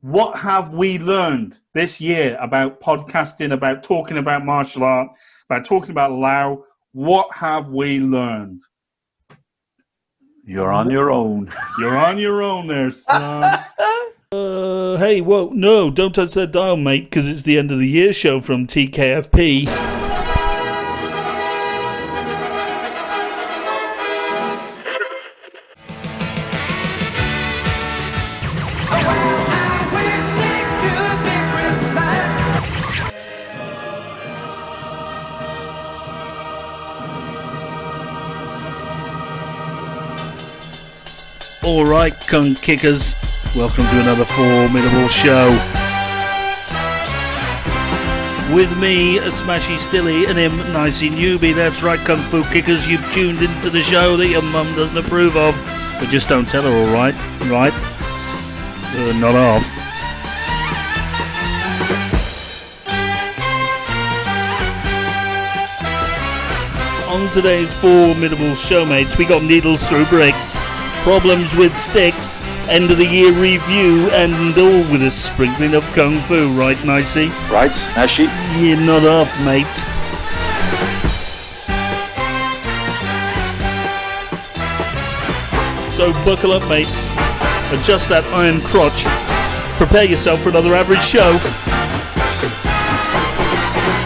What have we learned this year about podcasting, about talking about martial art, about talking about Lao? What have we learned? You're on your own. You're on your own there, son. Hey, whoa, no, don't touch that dial, mate, because it's the end of the year show from TKFP. All right, cunt kickers, welcome to another formidable show. With me, a smashy stilly, and him, nicey newbie. That's right, kung fu kickers, you've tuned into the show that your mum doesn't approve of. But just don't tell her, all right? Right? Not off. On today's formidable show, mates, we got needles through bricks, problems with sticks, end of the year review, and all with a sprinkling of kung fu, right, nicey? Right, smashy. You're not off, mate. So buckle up, mates. Adjust that iron crotch. Prepare yourself for another average show.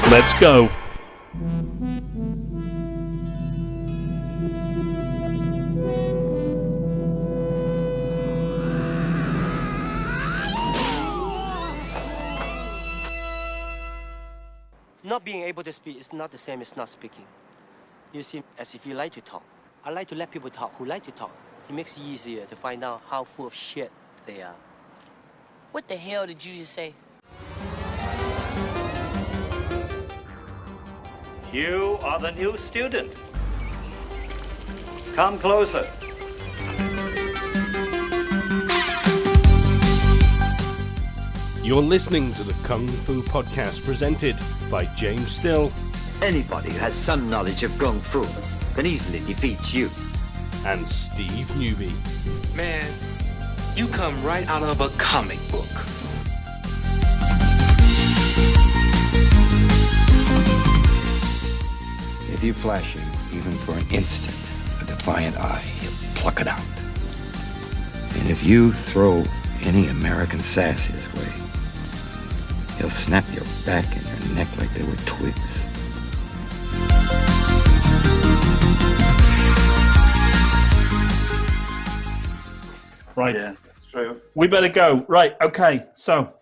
Let's go. Not being able to speak is not the same as not speaking. You seem as if you like to talk. I like to let people talk who like to talk. It makes it easier to find out how full of shit they are. What the hell did you just say? You are the new student. Come closer. You're listening to the Kung Fu Podcast presented by James Still. Anybody who has some knowledge of Kung Fu can easily defeat you. And Steve Newby. Man, you come right out of a comic book. If you flash him, even for an instant, a defiant eye, he'll pluck it out. And if you throw any American sass his way, he'll snap your back and your neck like they were twigs. Right. Yeah, that's true. We better go. Right, okay, so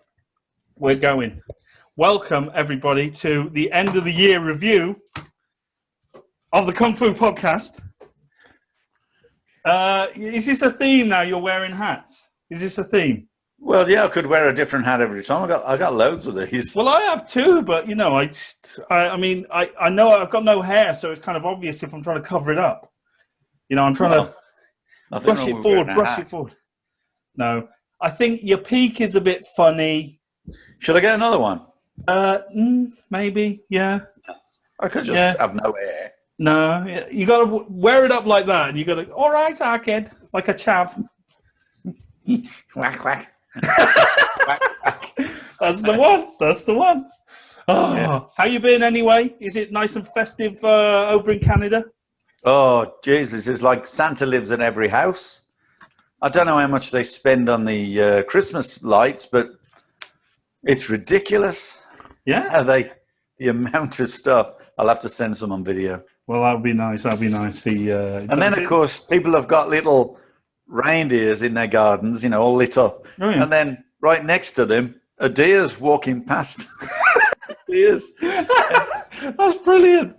we're going. Welcome, everybody, to the end of the year review of the Kung Fu Podcast. Is this a theme now? You're wearing hats? Is this a theme? Well, yeah, I could wear a different hat every time. I got loads of these. Well, I have too, but you know, I mean, I know I've got no hair, so it's kind of obvious if I'm trying to cover it up. You know, I'm trying to brush it forward. No, I think your peak is a bit funny. Should I get another one? Maybe, yeah. I could just have no hair. No, you got to wear it up like that, and you got to. All right, Arkid, like a chav. Whack whack. That's the one. That's the one. Oh, yeah. How you been anyway? Is it nice and festive over in Canada? Oh, Jesus, it's like Santa lives in every house. I don't know how much they spend on the Christmas lights, but it's ridiculous. Yeah. The amount of stuff. I'll have to send some on video. Well, that'd be nice. That'd be nice. And then, of course, people have got little reindeers in their gardens, you know, all lit up. Oh, yeah. And then right next to them, a deer's walking past. Deers. That's brilliant.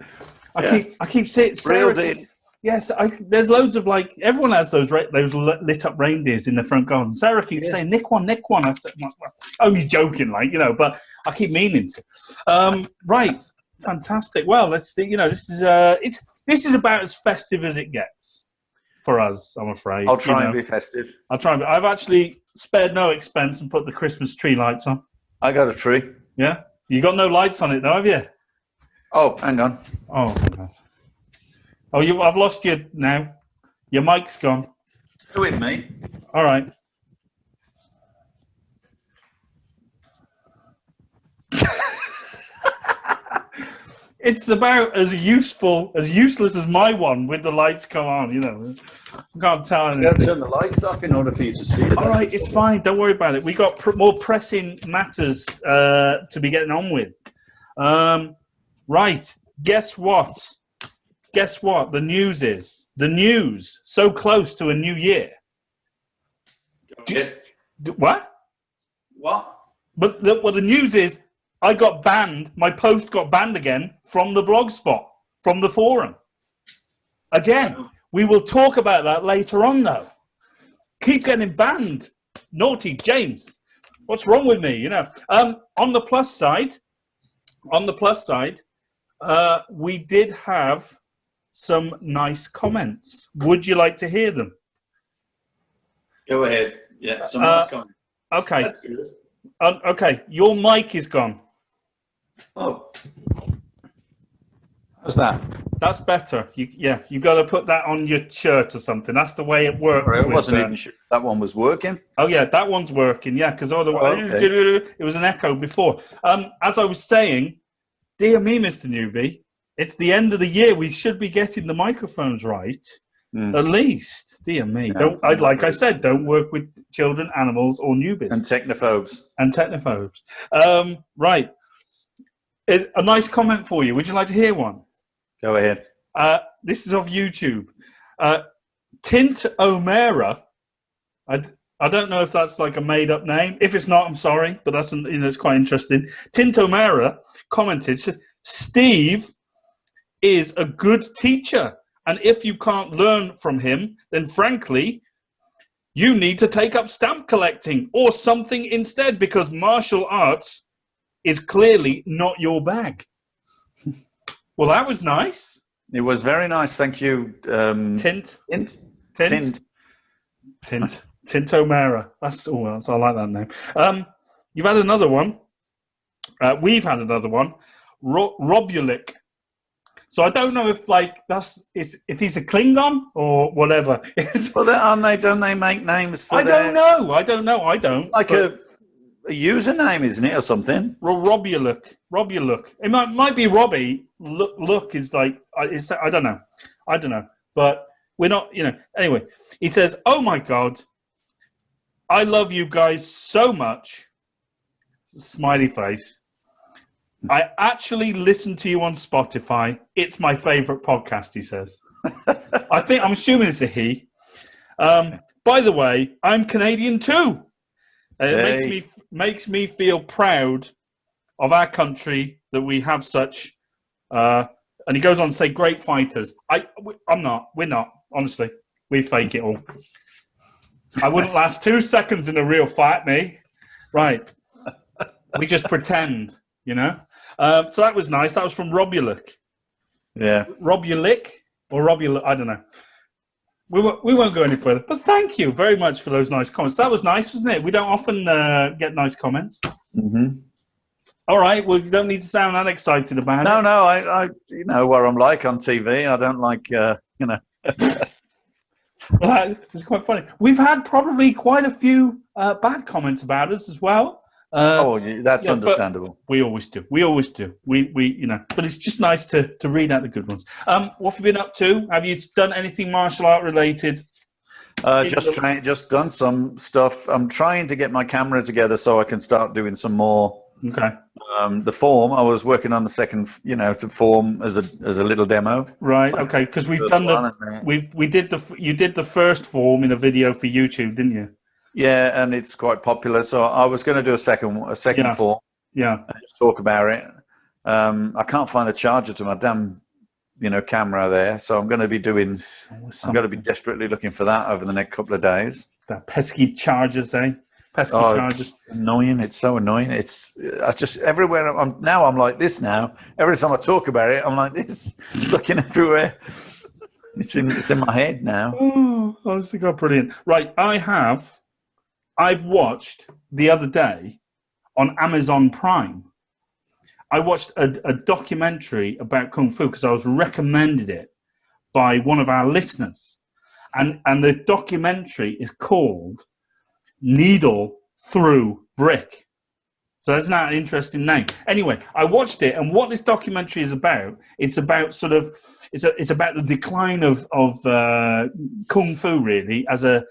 I keep saying real deer. Yes, there's loads of everyone has those lit up reindeers in the front garden. Sarah keeps saying, Nick one. I said, well, only joking, but I keep meaning to. Right, fantastic. Well, let's think. You know, this is about as festive as it gets for us. I'm afraid. I'll try and be festive. I've actually spared no expense and put the Christmas tree lights on. I got a tree. Yeah, you got no lights on it though, have you? Oh, hang on. Oh, goodness. I've lost you now. Your mic's gone. Go with me. All right. It's about as useless as my one with the lights come on, you know. I can't tell anything. You got to turn the lights off in order for you to see it. All right, it's fine. Don't worry about it. We got more pressing matters to be getting on with. Right. Guess what? The news is. The news. So close to a new year. What? What? But the news is I got banned. My post got banned again from the blog spot, from the forum. Again, we will talk about that later on, though. Keep getting banned. Naughty James. What's wrong with me? You know. On the plus side, we did have some nice comments. Would you like to hear them? Go ahead. Yeah, some nice comments. Okay. That's good. Okay, your mic is gone. Oh. How's that? That's better. You got to put that on your shirt or something. That's the way it works. I wasn't even sure if that one was working. Oh yeah, that one's working. Yeah, because otherwise it was an echo before. As I was saying, dear me, Mr. Newbie, it's the end of the year. We should be getting the microphones right, at least. Dear me. Yeah. Like I said, don't work with children, animals, or newbies. And technophobes. Right. A nice comment for you. Would you like to hear one? Go ahead. This is off YouTube. Tint O'Mara. I don't know if that's like a made-up name. If it's not, I'm sorry, but that's it's quite interesting. Tint O'Mara commented, says, Steve is a good teacher, and if you can't learn from him, then frankly, you need to take up stamp collecting or something instead, because martial arts is clearly not your bag. Well, that was nice. It was very nice. Thank you. Tint O'Mara. I like that name. You've had another one. We've had another one. Robulik. So I don't know if if he's a Klingon or whatever. Well, don't they make names for? I don't know. I don't. It's like a username, isn't it, or something? Robuluk. It might be Robbie. Look is like I don't know. But we're not. Anyway, he says, "Oh my God, I love you guys so much." Smiley face. I actually listen to you on Spotify. It's my favorite podcast, he says. I'm assuming it's a he. By the way, I'm Canadian too. It makes me feel proud of our country that we have such. And he goes on to say, great fighters. I'm not. We're not. Honestly, we fake it all. I wouldn't last 2 seconds in a real fight, me. Right. We just pretend, So that was nice. That was from Robulik. Yeah. Robulik or Robulik, I don't know. We won't go any further. But thank you very much for those nice comments. That was nice, wasn't it? We don't often get nice comments. Mm-hmm. All right. Well, you don't need to sound that excited about it. No. I you know what I'm like on TV. I don't like, Well, it was quite funny. We've had probably quite a few bad comments about us as well. That's understandable. We always do. We but it's just nice to read out the good ones. What have you been up to? Have you done anything martial art related? Just done some stuff. I'm trying to get my camera together so I can start doing some more. Okay. The form, I was working on the second, to form as a little demo. Right. Okay. Because we've done you did the first form in a video for YouTube, didn't you? Yeah, and it's quite popular. So I was going to do a second form. Yeah. And just talk about it. I can't find the charger to my damn, camera there. So I'm going to be desperately looking for that over the next couple of days. That pesky chargers, eh? Chargers. It's annoying. It's so annoying. I just everywhere. I'm like this now. Every time I talk about it, I'm like this, looking everywhere. It's in my head now. Oh, honestly, God, brilliant. Right, I've watched the other day on Amazon Prime. I watched a documentary about Kung Fu because I was recommended it by one of our listeners. And the documentary is called Needle Through Brick. So isn't that an interesting name? Anyway, I watched it, and what this documentary is about, it's about it's about the decline of kung fu, really, as a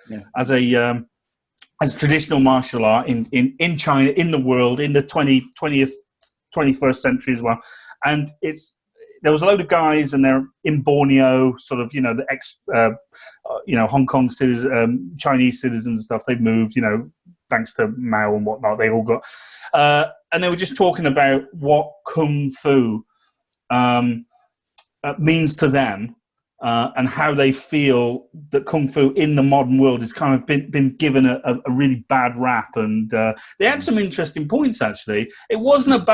traditional martial art in China, in the world, in the 20th, 21st century as well. And there was a load of guys, and they're in Borneo, sort of, the Hong Kong citizens, Chinese citizens and stuff. They've moved, thanks to Mao and whatnot. They all got, and they were just talking about what kung fu means to them, and how they feel that kung fu in the modern world has kind of been given a really bad rap. And they had some interesting points, actually. It wasn't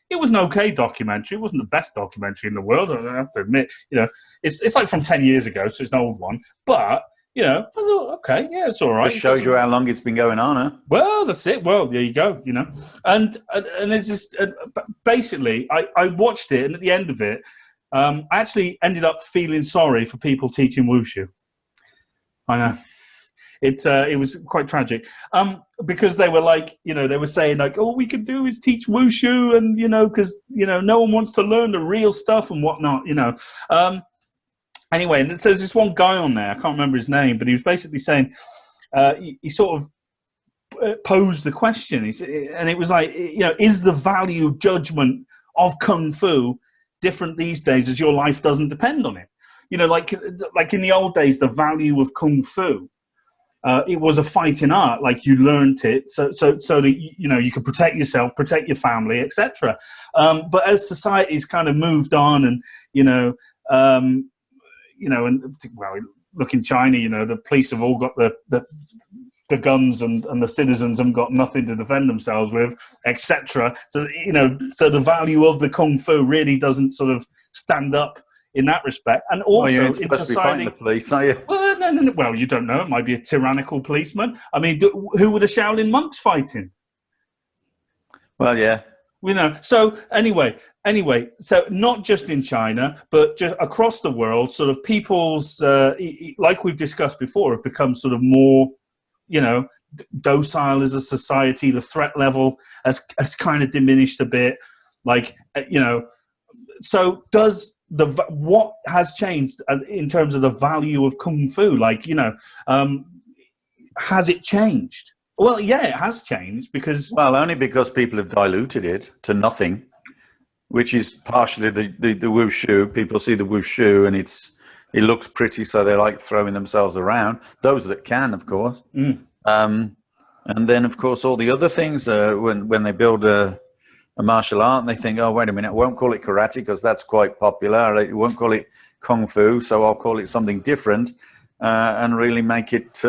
it was an okay documentary. It wasn't the best documentary in the world, I have to admit. It's like from 10 years ago, so it's an old one. But, I thought, okay, yeah, it's all right. It shows you how long it's been going on, huh? Well, that's it. Well, there you go, And it's just, basically, I watched it, and at the end of it, I actually ended up feeling sorry for people teaching wushu. I know. It was quite tragic. Because they were like, they were saying like, all we could do is teach wushu, and, because, no one wants to learn the real stuff and whatnot, Anyway, and there's this one guy on there, I can't remember his name, but he was basically saying, he sort of posed the question, and it was like, is the value judgment of kung fu different these days as your life doesn't depend on it? Like in the old days, the value of kung fu, it was a fighting art. Like, you learned it so that you could protect yourself, protect your family, etc. But as society's kind of moved on, and look in China, the police have all got the guns, and the citizens haven't got nothing to defend themselves with, etc. So, so the value of the kung fu really doesn't sort of stand up in that respect. And also in society, the police, are you? Well, no. Well, you don't know. It might be a tyrannical policeman. I mean, who were the Shaolin monks fighting? Well, yeah. So anyway, so not just in China, but just across the world, sort of people's, like we've discussed before, have become sort of more, docile as a society. The threat level has kind of diminished a bit. Like, so what has changed in terms of the value of kung fu? Like, has it changed? Well, yeah, it has changed because... Well, only because people have diluted it to nothing, which is partially the wushu. People see the wushu and it looks pretty, so they like throwing themselves around. Those that can, of course. And then, of course, all the other things, when they build a martial art and they think, oh, wait a minute, I won't call it karate because that's quite popular. I won't call it kung fu, so I'll call it something different, and really make it...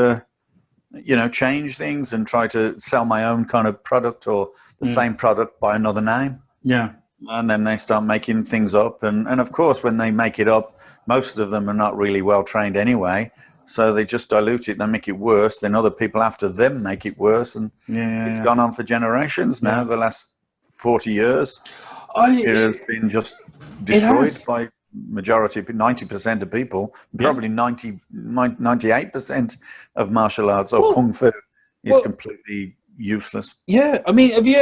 change things and try to sell my own kind of product or the same product by another name. Yeah. And then they start making things up. And of course, when they make it up, most of them are not really well trained anyway. So they just dilute it, they make it worse. Then other people after them make it worse. And it's gone on for generations now, the last 40 years. It has been just destroyed by... majority, 90% of people, probably 98% of martial arts or kung fu is completely useless. Yeah, I mean, have you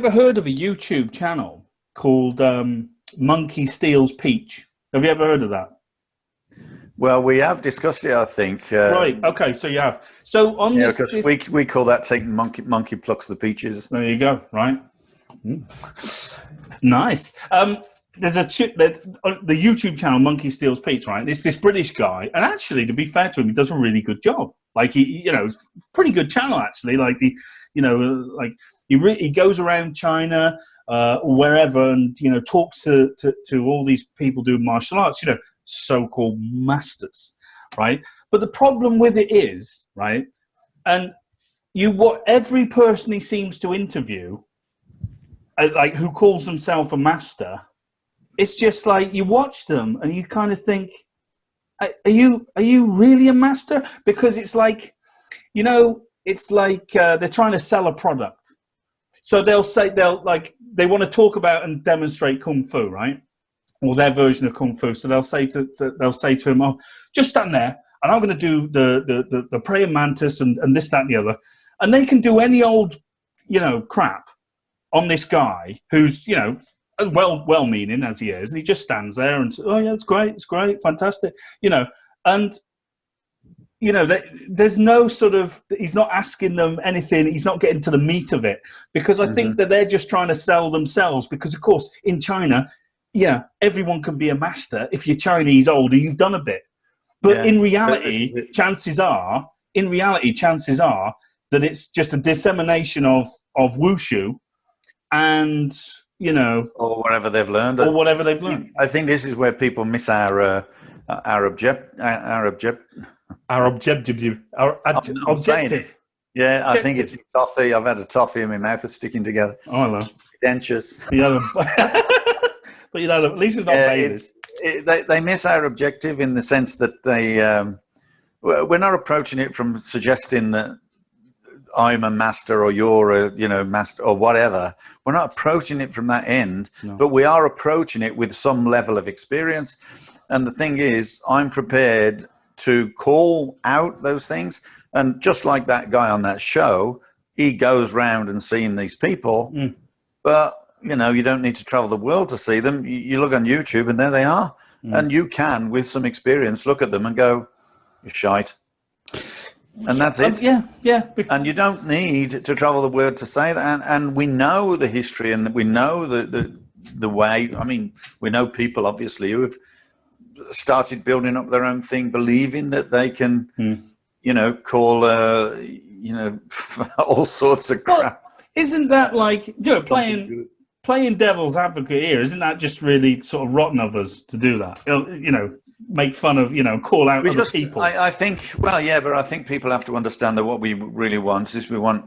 ever heard of a YouTube channel called Monkey Steals Peach? Have you ever heard of that? Well, we have discussed it, I think. Right. Okay. So you have. So on this, because we call that taking monkey plucks the peaches. There you go. Right. Nice. There's the YouTube channel Monkey Steals Peach, right? It's this British guy, and actually, to be fair to him, he does a really good job. Like it's pretty good channel actually. Like he goes around China, wherever, and talks to all these people doing martial arts, so-called masters, right? But the problem with it is, right, and what every person he seems to interview, like who calls himself a master. It's just like you watch them and you kind of think, are you really a master? Because it's like, they're trying to sell a product. So they want to talk about and demonstrate kung fu, right? Or their version of kung fu. So they'll say to him, oh, just stand there and I'm going to do the praying mantis and this, that, and the other. And they can do any old, crap. on this guy who's, you know, well-meaning as he is, and he just stands there and says, "Oh yeah, it's great, fantastic," you know, and you know, there's no sort of, he's not asking them anything, he's not getting to the meat of it, because I think that they're just trying to sell themselves, because of course in China, yeah, everyone can be a master. If you're Chinese older, you've done a bit, but in reality, chances are that it's just a dissemination of wushu, and you know, or whatever they've learned. I think this is where people miss our objective. Yeah, I think it's toffee. I've had a toffee in my mouth that's sticking together. Oh, hello. Dentures. But you know, at least it's not babies. They miss our objective in the sense that we're not approaching it from suggesting that I'm a master or you're a master or whatever. We're not approaching it from that end, but we are approaching it with some level of experience. And the thing is, I'm prepared to call out those things. And just like that guy on that show, he goes round and seeing these people, but you know, you don't need to travel the world to see them. You look on YouTube and there they are. And you can, with some experience, look at them and go, "You're shite." And that's it. Yeah. And you don't need to travel the world to say that. And we know the history, and we know the way. I mean, we know people, obviously, who have started building up their own thing, believing that they can, you know, call, you know, all sorts of crap. But isn't that like, you know, playing devil's advocate here? Isn't that just really sort of rotten of us to do that? You know, make fun of, you know, call out other people. I think, well, yeah, but I think people have to understand that what we really want is we want,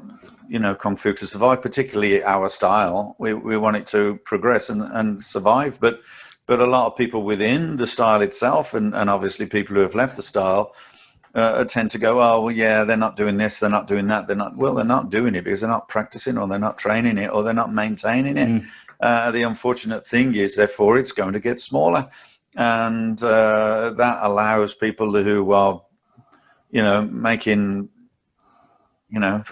you know, Kung Fu to survive, particularly our style. We want it to progress and survive. But a lot of people within the style itself, and obviously people who have left the style, tend to go, "Oh, well, yeah, they're not doing this, they're not doing that, they're not doing it because they're not practicing, or they're not training it, or they're not maintaining it." The unfortunate thing is, therefore, it's going to get smaller, and that allows people who are, you know, making, you know,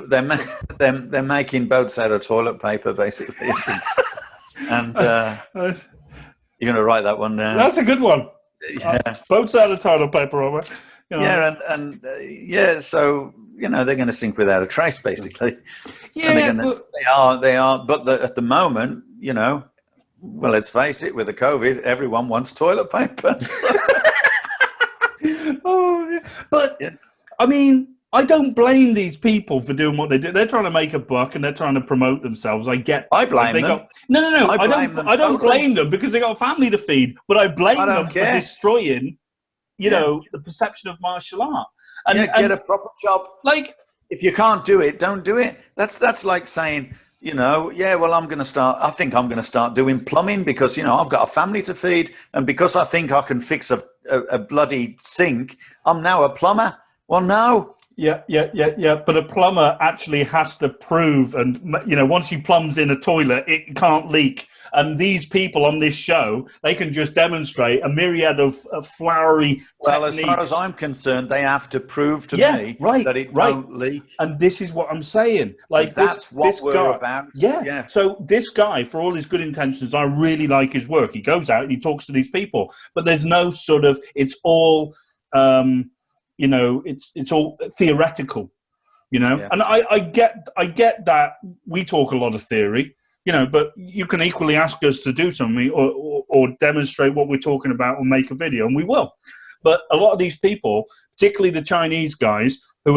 they're making boats out of toilet paper, basically, and you're going to write that one down. That's a good one. Yeah. Boats out of toilet paper over. You know. Yeah, and so you know, they're going to sink without a trace, basically. Yeah, they are. But at the moment, you know, well, let's face it, with the COVID, everyone wants toilet paper. But I mean, I don't blame these people for doing what they do. They're trying to make a buck and they're trying to promote themselves. I blame them. No. I don't blame them because they got a family to feed. But I blame them for destroying, you know, the perception of martial art. And get a proper job. Like, if you can't do it, don't do it. That's like saying, you know, yeah, well, I think I'm going to start doing plumbing because, you know, I've got a family to feed, and because I think I can fix a bloody sink, I'm now a plumber. Well, no. Yeah. But a plumber actually has to prove, and you know, once he plumbs in a toilet, it can't leak. And these people on this show, they can just demonstrate a myriad of flowery techniques. As far as I'm concerned, they have to prove to me that it won't leak. And this is what I'm saying. Like, that's what we're about. Yeah. So this guy, for all his good intentions, I really like his work. He goes out and he talks to these people, but there's no sort of. It's all. You know, it's all theoretical, you know, and I get that we talk a lot of theory, you know, but you can equally ask us to do something or demonstrate what we're talking about or make a video, and we will. But a lot of these people, particularly the Chinese guys who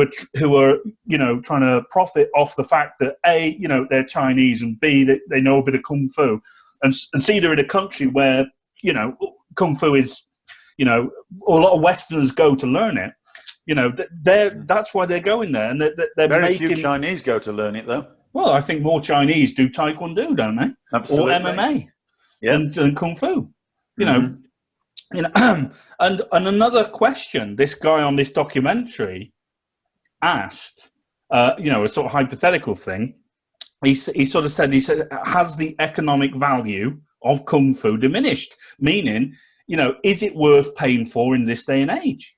are you know, trying to profit off the fact that A, you know, they're Chinese, and B, that they know a bit of Kung Fu, and C, they're in a country where, you know, Kung Fu is, you know, a lot of Westerners go to learn it. You know, that's why they're going there, and they're very few Chinese go to learn it, though. Well, I think more Chinese do Taekwondo, don't they? Absolutely. Or MMA, and Kung Fu. You know, and another question this guy on this documentary asked, you know, a sort of hypothetical thing. He sort of said, has the economic value of Kung Fu diminished? Meaning, you know, is it worth paying for in this day and age?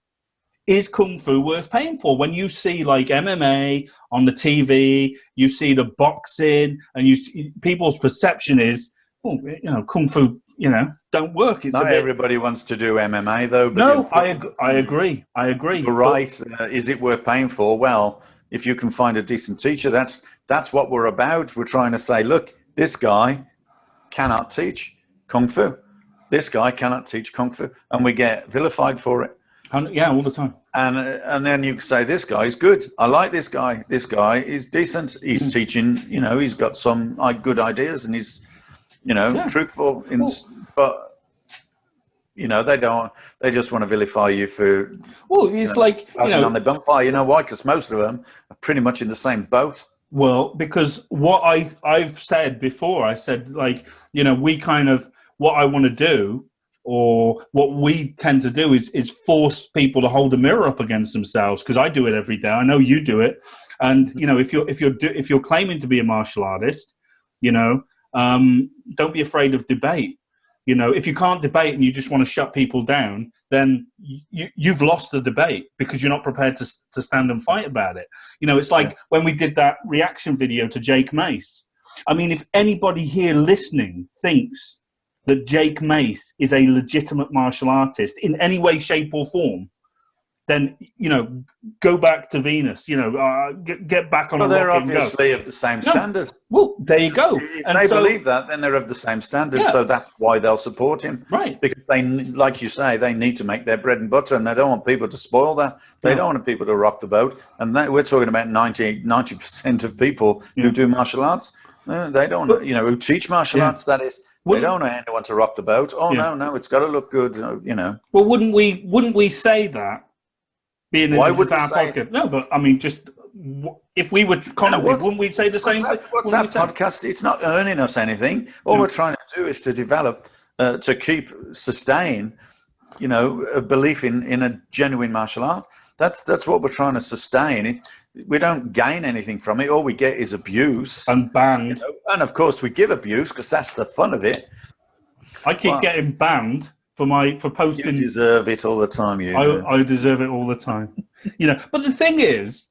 is Kung Fu worth paying for? When you see like MMA on the TV, you see the boxing, and people's perception is, oh, you know, Kung Fu, you know, don't work. It's Not everybody wants to do MMA though. But no, I agree. You're right. Is it worth paying for? Well, if you can find a decent teacher, that's what we're about. We're trying to say, look, this guy cannot teach Kung Fu. This guy cannot teach Kung Fu, and we get vilified for it. Yeah, all the time. And then you say, this guy's good. I like this guy. This guy is decent. He's teaching, you know, he's got some good ideas, and he's, you know, truthful. But, you know, they just want to vilify you for, it's like, you know, on the bonfire. You know why? Because most of them are pretty much in the same boat. Well, because what I've said before, I said, like, you know, what I want to do, or what we tend to do is force people to hold a mirror up against themselves, because I do it every day. I know you do it. And, you know, if you're claiming to be a martial artist, you know, don't be afraid of debate. You know, if you can't debate and you just want to shut people down, then you've lost the debate, because you're not prepared to stand and fight about it. You know, it's like when we did that reaction video to Jake Mace. I mean, if anybody here listening thinks that Jake Mace is a legitimate martial artist in any way, shape, or form, then, you know, go back to Venus. You know, get back on. Well, they're obviously of the same standard. Well, there you go. If they believe that, then they're of the same standard. Yeah. So that's why they'll support him, right? Because they, like you say, they need to make their bread and butter, and they don't want people to spoil that. They don't want people to rock the boat. And we're talking about 90% of people who do martial arts. They don't, you know, who teach martial arts. That is. They don't want anyone to rock the boat. Oh, no, it's got to look good, you know. Well, wouldn't we say that? Being Why in would our podcast? No, but I mean, just if we were commenting, wouldn't we say the same thing? What's that podcast? It's not earning us anything. All we're trying to do is to develop, to sustain, you know, a belief in a genuine martial art. That's what we're trying to sustain. We don't gain anything from it. All we get is abuse and banned. You know? And of course, we give abuse because that's the fun of it. I keep getting banned for posting. You deserve it all the time. I deserve it all the time. You know, but the thing is,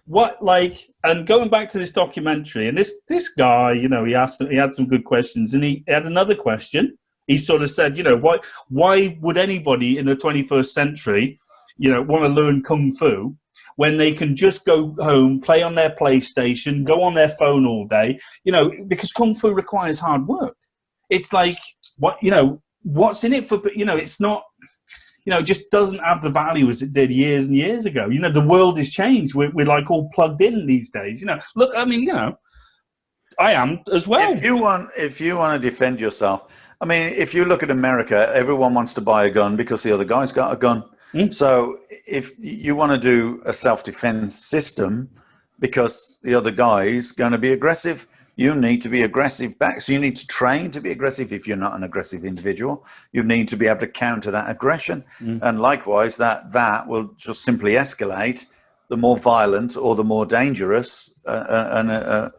and going back to this documentary, and this guy, you know, he had some good questions, and he had another question. He sort of said, you know, why would anybody in the 21st century, you know, want to learn Kung Fu when they can just go home, play on their PlayStation, go on their phone all day, you know, because Kung Fu requires hard work. It's like, what's in it for, you know, it's not, you know, it just doesn't have the value as it did years and years ago. You know, the world has changed. We're like all plugged in these days. You know, look, I mean, you know, I am as well. If you want to defend yourself, I mean, if you look at America, everyone wants to buy a gun because the other guy's got a gun. So if you want to do a self-defense system because the other guy is going to be aggressive, you need to be aggressive back. So you need to train to be aggressive. If you're not an aggressive individual, you need to be able to counter that aggression. And likewise, that will just simply escalate the more violent or the more dangerous the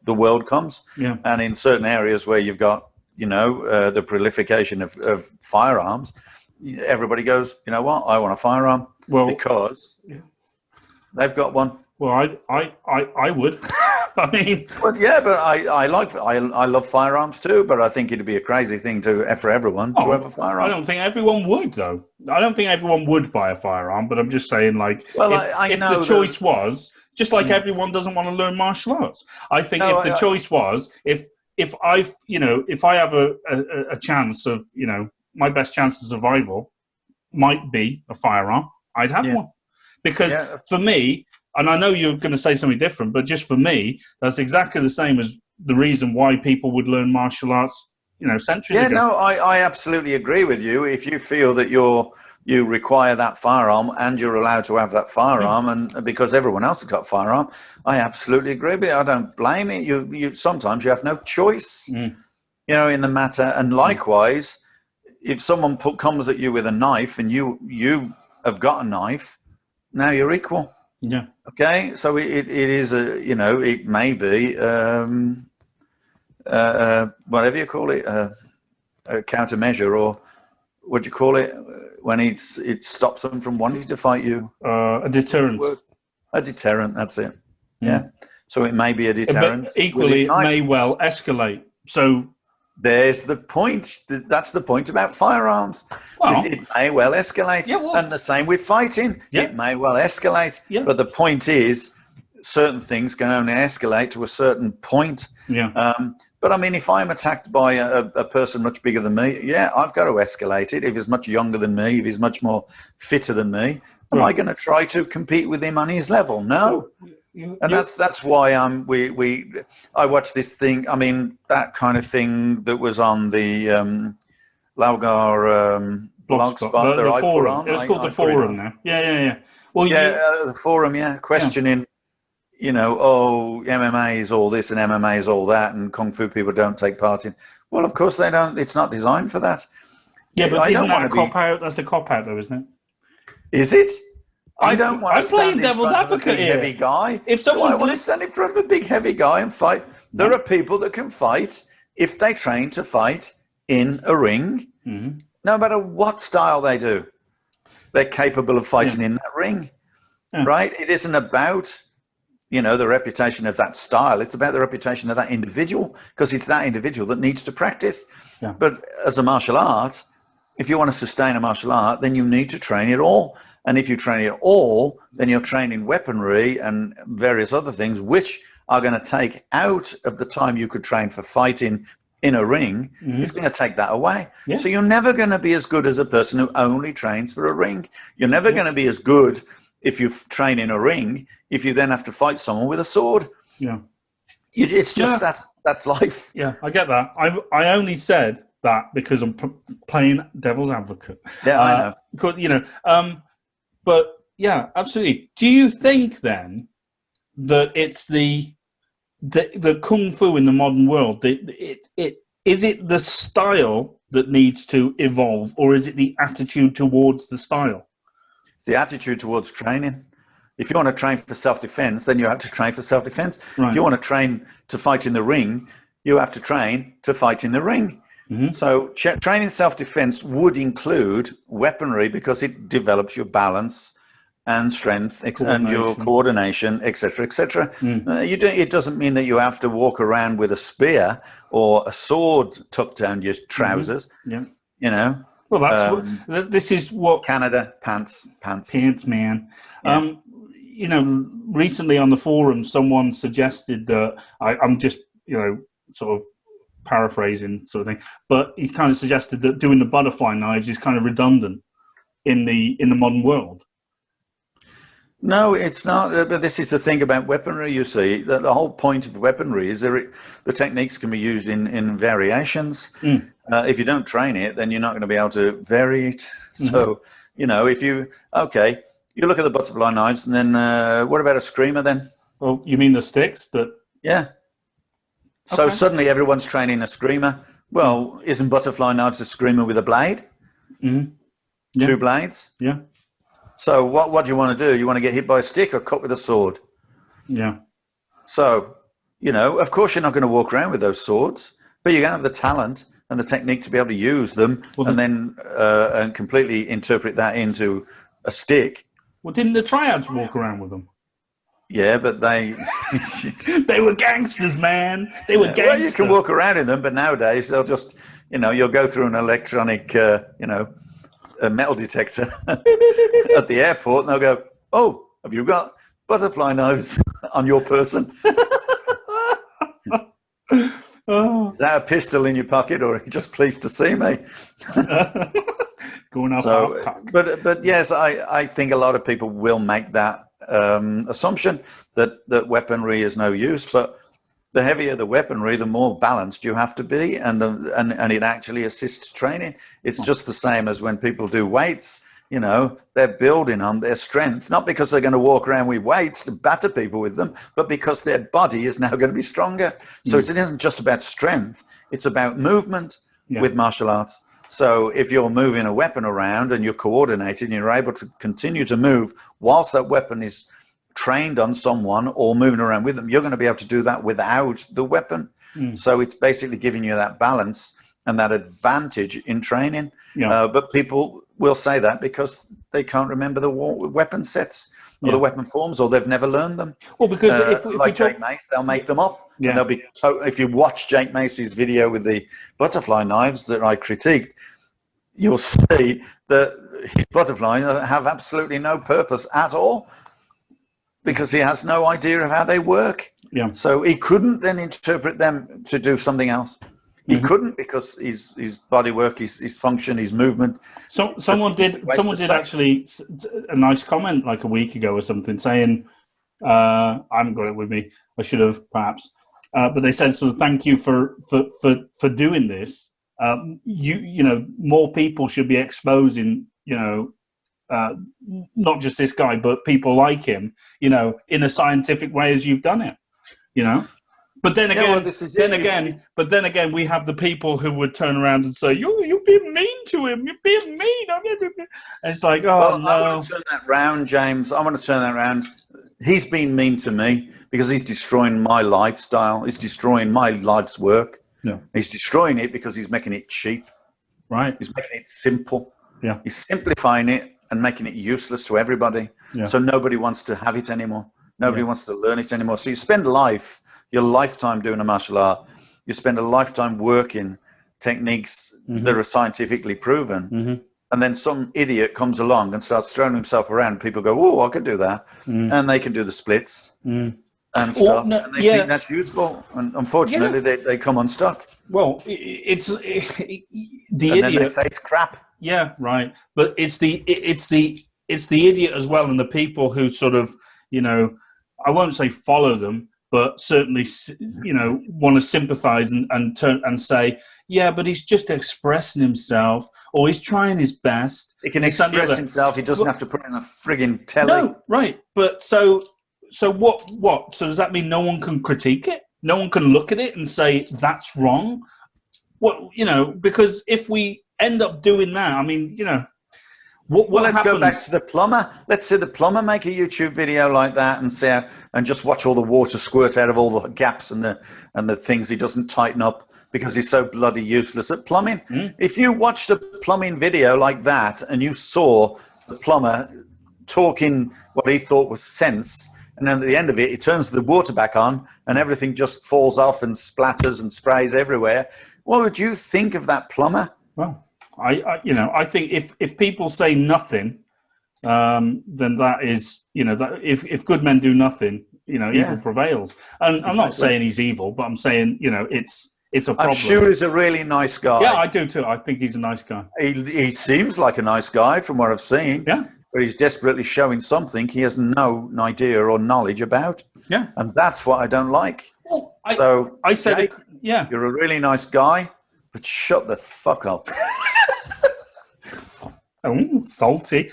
world comes. Yeah. And in certain areas where you've got, you know, the proliferation of firearms, everybody goes, you know what, I want a firearm because they've got one. Well, I would. I mean, well, yeah, but I love firearms too. But I think it'd be a crazy thing for everyone to have a firearm. I don't think everyone would, though. I don't think everyone would buy a firearm. But I'm just saying, like, well, if the choice was just like everyone doesn't want to learn martial arts. I think if the choice was if I have a chance of, you know, my best chance of survival might be a firearm, I'd have one. Because for me, and I know you're going to say something different, but just for me, that's exactly the same as the reason why people would learn martial arts, you know, centuries ago. No, I absolutely agree with you. If you feel that you require that firearm and you're allowed to have that firearm, and because everyone else has got a firearm, I absolutely agree with you. I don't blame it. You sometimes you have no choice, you know, in the matter. And likewise, if someone comes at you with a knife and you have got a knife, now you're equal. Yeah. Okay. So it is you know, it may be whatever you call it, a countermeasure, or what do you call it when it stops them from wanting to fight you? A deterrent. A deterrent. That's it. Yeah. So it may be a deterrent. But equally, it may well escalate. So there's the point. That's the point about firearms. Well, it may well escalate. Yeah, well, and the same with fighting. Yeah. It may well escalate. Yeah. But the point is, certain things can only escalate to a certain point. Yeah. But I mean, if I'm attacked by a person much bigger than me, yeah, I've got to escalate it. If he's much younger than me, if he's much more fitter than me, am I going to try to compete with him on his level? No. And that's why I watched this thing. I mean, that kind of thing that was on the Laogar blogspot that I put on. It's called the forum now. Yeah. Well, the forum. Yeah, questioning. You know, oh, MMA is all this and MMA is all that, and Kung Fu people don't take part in. Well, of course they don't. It's not designed for that. Yeah, but isn't that a cop-out? That's a cop-out, though, isn't it? Is it? I don't want to stand in front of a big, heavy guy. If someone want to stand in front of a big, heavy guy and fight, there are people that can fight if they train to fight in a ring, no matter what style they do. They're capable of fighting in that ring, right? It isn't about... the reputation of that style. It's about the reputation of that individual, because it's that individual that needs to practice. Yeah. But as a martial art, if you want to sustain a martial art, then you need to train it all. And if you train it all, then you're training weaponry and various other things, which are going to take out of the time you could train for fighting in a ring. It's going to take that away. Yeah. So you're never going to be as good as a person who only trains for a ring. You're never going to be as good if you train in a ring, if you then have to fight someone with a sword. Yeah. It's just that's life. Yeah, I get that. I only said that because I'm playing devil's advocate. Yeah, I know. But yeah, absolutely. Do you think then that it's the Kung Fu in the modern world, is it the style that needs to evolve, or is it the attitude towards the style? It's the attitude towards training. If you want to train for self-defense, then you have to train for self-defense. Right. If you want to train to fight in the ring, you have to train to fight in the ring. So training self-defense would include weaponry, because it develops your balance and strength and your coordination, etc., etc. It doesn't mean that you have to walk around with a spear or a sword tucked down your trousers. Yeah. Well, that's this is what Canada pants, man. Yeah. Recently on the forum, someone suggested that I'm just sort of paraphrasing sort of thing, but he kind of suggested that doing the butterfly knives is kind of redundant in the modern world. No, it's not. But this is the thing about weaponry. You see, that the whole point of weaponry is the techniques can be used in variations. If you don't train it, then you're not going to be able to vary it. So, if you look at the butterfly knives, and then what about a screamer then? Well, you mean the sticks that? Yeah. So suddenly everyone's training a screamer. Well, isn't butterfly knives a screamer with a blade? Yeah. 2 blades? Yeah. So what do you want to do? You want to get hit by a stick or cut with a sword? Yeah. So, of course you're not going to walk around with those swords, but you're going to have the talent and the technique to be able to use them, and then and completely interpret that into a stick. Well, didn't the triads walk around with them? Yeah, but they were gangsters, man. They were gangsters. Well, you can walk around in them, but nowadays they'll just, you'll go through an electronic, a metal detector at the airport, and they'll go, "Oh, have you got butterfly knives on your person? Is that a pistol in your pocket, or are you just pleased to see me?" Going off half cock. But yes, I think a lot of people will make that assumption that weaponry is no use, but the heavier the weaponry, the more balanced you have to be, and it actually assists training. It's just the same as when people do weights. They're building on their strength, not because they're going to walk around with weights to batter people with them, but because their body is now going to be stronger. So it isn't just about strength; it's about movement with martial arts. So if you're moving a weapon around and you're coordinated and you're able to continue to move whilst that weapon is trained on someone or moving around with them, you're going to be able to do that without the weapon. So it's basically giving you that balance and that advantage in training. Yeah. But people will say that because they can't remember the weapon sets or the weapon forms, or they've never learned them. Well, because if like Jake Mace, they'll make them up. Yeah. And they'll be if you watch Jake Mace's video with the butterfly knives that I critiqued, you'll see that his butterflies have absolutely no purpose at all because he has no idea of how they work. Yeah. So he couldn't then interpret them to do something else. He couldn't because his body work, his function, his movement. So someone did actually a nice comment like a week ago or something saying, I haven't got it with me. I should have perhaps, but they said, "So thank you for doing this. You know, more people should be exposing, you know, not just this guy, but people like him, you know, in a scientific way as you've done it, you know." But then again, then again, we have the people who would turn around and say, "You're being mean to him. You're being mean." And it's like, oh no. I want to turn that round, James. I want to turn that round. He's been mean to me because he's destroying my lifestyle. He's destroying my life's work. Yeah. He's destroying it because he's making it cheap. Right. He's making it simple. Yeah. He's simplifying it and making it useless to everybody. Yeah. So nobody wants to have it anymore. Nobody wants to learn it anymore. So you spend your lifetime doing a martial art. You spend a lifetime working techniques that are scientifically proven. And then some idiot comes along and starts throwing himself around. People go, "Oh, I can do that." And they can do the splits and stuff. And they think that's useful. And unfortunately, they come unstuck. Well, it's the and idiot. Then they say it's crap. Yeah, right. But it's the idiot as well, and the people who sort of, you know, I won't say follow them, but certainly, you know, want to sympathise and turn and say, yeah, but he's just expressing himself, or he's trying his best. He can express himself. He doesn't have to put in a frigging telly. No, right. But so what? So does that mean no one can critique it? No one can look at it and say that's wrong? What, you know? Because if we end up doing that, I mean, you know. Well, let's go back to the plumber. Let's see the plumber make a YouTube video like that and just watch all the water squirt out of all the gaps and the things he doesn't tighten up because he's so bloody useless at plumbing. If you watched a plumbing video like that and you saw the plumber talking what he thought was sense, and then at the end of it, he turns the water back on and everything just falls off and splatters and sprays everywhere, what would you think of that plumber? Well, I think if people say nothing, then that is, you know, that if good men do nothing, you know, evil prevails. And exactly. I'm not saying he's evil, but I'm saying, you know, it's a problem. I'm sure he's a really nice guy. Yeah, I do too. I think he's a nice guy. He seems like a nice guy from what I've seen. Yeah. But he's desperately showing something he has no idea or knowledge about. Yeah. And that's what I don't like. Well, I said, Jake, yeah, you're a really nice guy, but shut the fuck up. Oh, salty.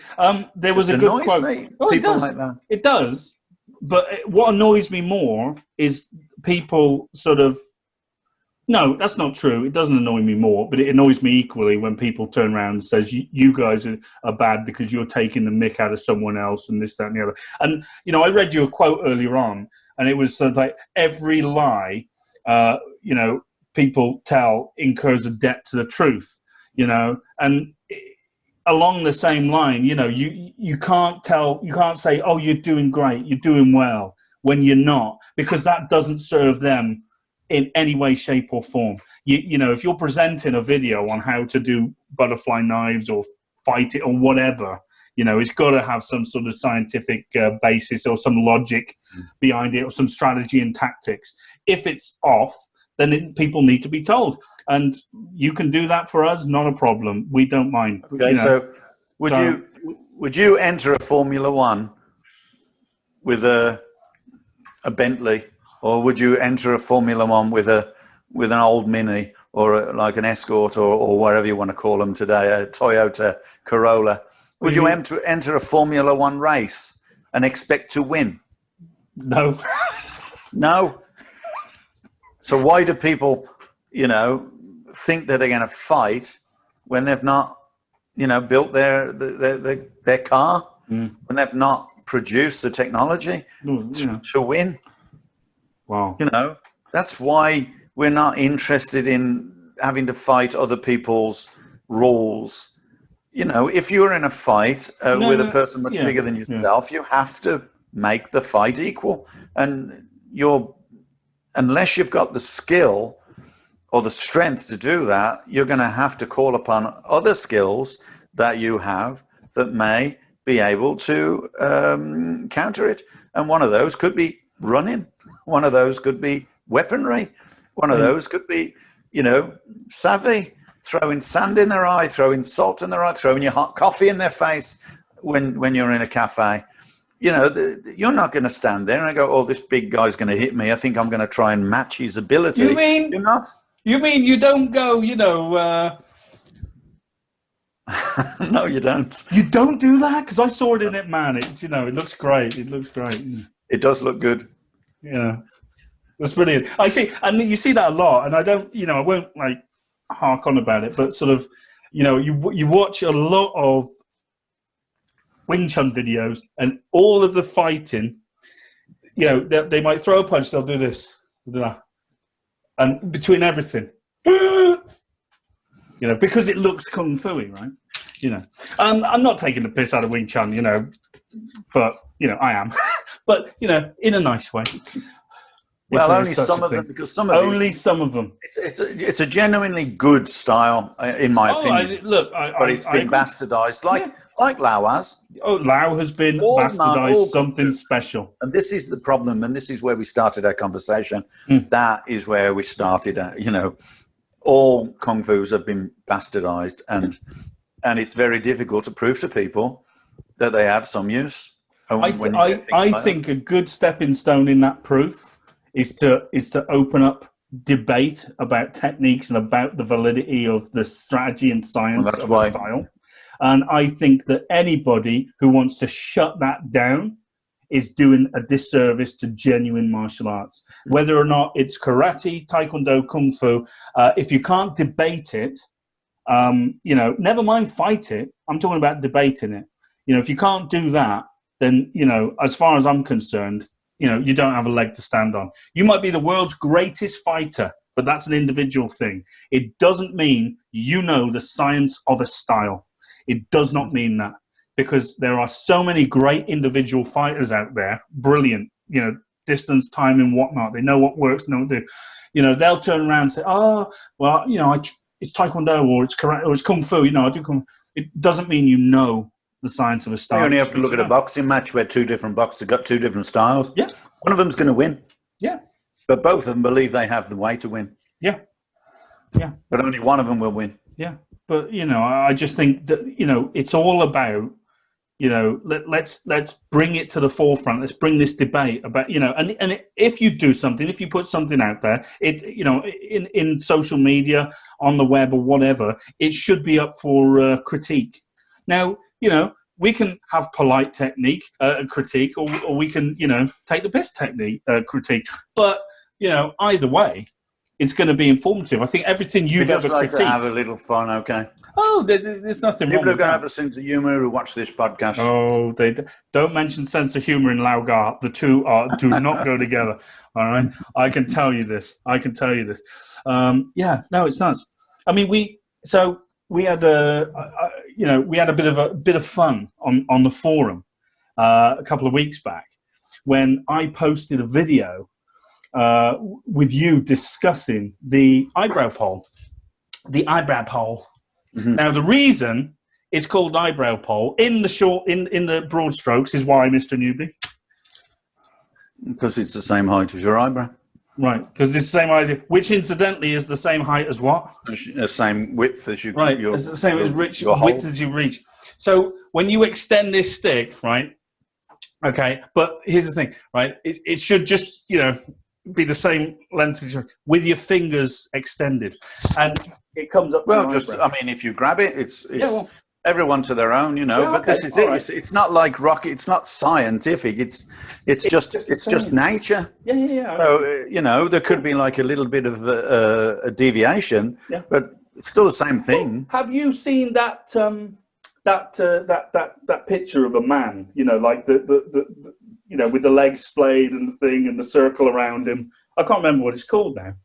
There was a good quote. Oh, people like that. It does. But what annoys me more is people sort of. No, that's not true. It doesn't annoy me more, but it annoys me equally when people turn around and says, you guys are bad because you're taking the mick out of someone else and this, that, and the other. And, you know, I read you a quote earlier on, and it was sort of like every lie, you know, people tell incurs a debt to the truth, you know, and along the same line, you know, you can't say, oh, you're doing great, you're doing well, when you're not, because that doesn't serve them in any way, shape or form. You know, if you're presenting a video on how to do butterfly knives or fight it or whatever, you know, it's got to have some sort of scientific basis or some logic behind it or some strategy and tactics. If it's off, then people need to be told. And you can do that for us, not a problem. We don't mind. Okay, you know, so would you enter a Formula One with a Bentley, or would you enter a Formula One with an old Mini or like an Escort or whatever you want to call them today, a Toyota Corolla? Would you enter a Formula One race and expect to win? No. No. So why do people, you know, think that they're going to fight when they've not, you know, built their car, when they've not produced the technology to win? Wow. You know, that's why we're not interested in having to fight other people's rules. You know, if you're in a fight with a person much bigger than yourself, you have to make the fight equal. And unless you've got the skill or the strength to do that, you're going to have to call upon other skills that you have that may be able to counter it. And one of those could be running. One of those could be weaponry. One of those could be, you know, savvy, throwing sand in their eye, throwing salt in their eye, throwing your hot coffee in their face when you're in a cafe. You know, you're not going to stand there and go, oh, this big guy's going to hit me. I think I'm going to try and match his ability. You mean you're not? You mean you don't go, you know... No, you don't. You don't do that? Because I saw it in it, man. It's, you know, it looks great. It looks great. It does look good. Yeah. That's brilliant. I see, and you see that a lot, and I don't, you know, I won't, like, hark on about it, but sort of, you know, you watch a lot of Wing Chun videos, and all of the fighting, you know, they might throw a punch, they'll do this, they'll do that. And between everything, you know, because it looks kung fu-y, right? You know, I'm not taking the piss out of Wing Chun, you know, but, you know, I am. But, you know, in a nice way. Well, only some of them, because some of only some of them. It's a genuinely good style, in my opinion. But it's been bastardized, like Lao has. Oh, Lao has been bastardized something special. And this is the problem, and this is where we started our conversation. That is where we started. You know, all kung fu's have been bastardized, and it's very difficult to prove to people that they have some use. I think a good stepping stone in that proof is to open up debate about techniques and about the validity of the strategy and science of a style. And I think that anybody who wants to shut that down is doing a disservice to genuine martial arts. Whether or not it's karate, taekwondo, kung fu, if you can't debate it, you know, never mind fight it. I'm talking about debating it. You know, if you can't do that, then, you know, as far as I'm concerned, you know, you don't have a leg to stand on. You might be the world's greatest fighter, but that's an individual thing. It doesn't mean you know the science of a style. It does not mean that, because there are so many great individual fighters out there, brilliant, you know, distance, time, and whatnot. They know what works, know what to do. You know, they'll turn around and say, oh, well, you know, it's taekwondo or it's karate or it's kung fu. You know, I do kung fu. It doesn't mean you know the science of a style. You only have to look at a boxing match where two different boxers got two different styles. Yeah. One of them's going to win. Yeah. But both of them believe they have the way to win. Yeah. Yeah. But only one of them will win. Yeah. But, you know, I just think that, you know, it's all about, you know, let's bring it to the forefront. Let's bring this debate about, you know, and if you do something, if you put something out there, you know, in social media, on the web or whatever, it should be up for critique. Now, you know, we can have polite technique critique, or we can, you know, take the piss technique critique. But, you know, either way, it's going to be informative. I think everything you've ever critiqued. To have a little fun, okay? Oh, there's nothing wrong with that. People are going to have a sense of humour who watch this podcast. Oh, they don't mention sense of humour in Laogar. The two do not go together. All right, I can tell you this. Yeah, no, it's nuts. I mean, we had a bit of fun on the forum a couple of weeks back when I posted a video with you discussing the eyebrow pole. The eyebrow pole. Mm-hmm. Now, the reason it's called eyebrow pole in the broad strokes is why, Mr. Newby? Because it's the same height as your eyebrow. Right, because it's the same height, which incidentally is the same height as what? The same width as you. Right, it's the same width as you reach. So when you extend this stick, right? Okay, but here's the thing, right? It should just, you know, be the same length as with your fingers extended, and it comes up. Well, just eyebrow. I mean, if you grab it, it's everyone to their own, you know. Yeah, but this is it. Right. It's not like rocket. It's not scientific. It's just nature. Yeah. So you know, there could be like a little bit of a deviation, but it's still the same thing. Well, have you seen that that picture of a man? You know, like the you know, with the legs splayed and the thing and the circle around him. I can't remember what it's called now.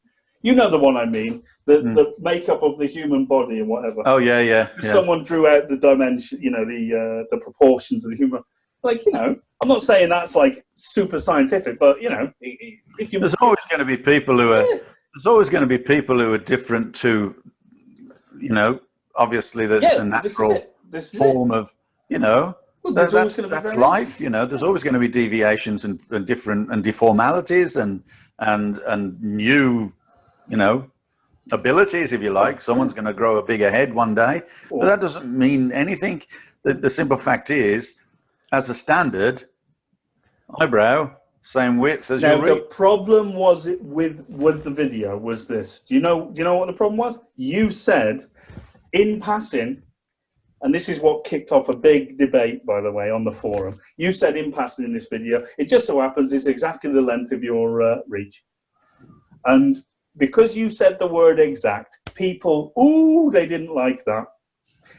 You know the one I mean. The makeup of the human body and whatever. Oh yeah. Someone drew out the dimension, the proportions of the human. Like, I'm not saying that's like super scientific, but if you there's always going to be people who are different to, obviously the natural form of, that's life. There's always going to be deviations and different and deformalities and new, abilities, if you like. Someone's going to grow a bigger head one day, but that doesn't mean anything. The simple fact is, as a standard, eyebrow, same width as your reach. The problem was with the video was this. Do you know what the problem was? You said in passing, and this is what kicked off a big debate, by the way, on the forum. You said in passing in this video, it just so happens it's exactly the length of your reach. And because you said the word exact, people, they didn't like that.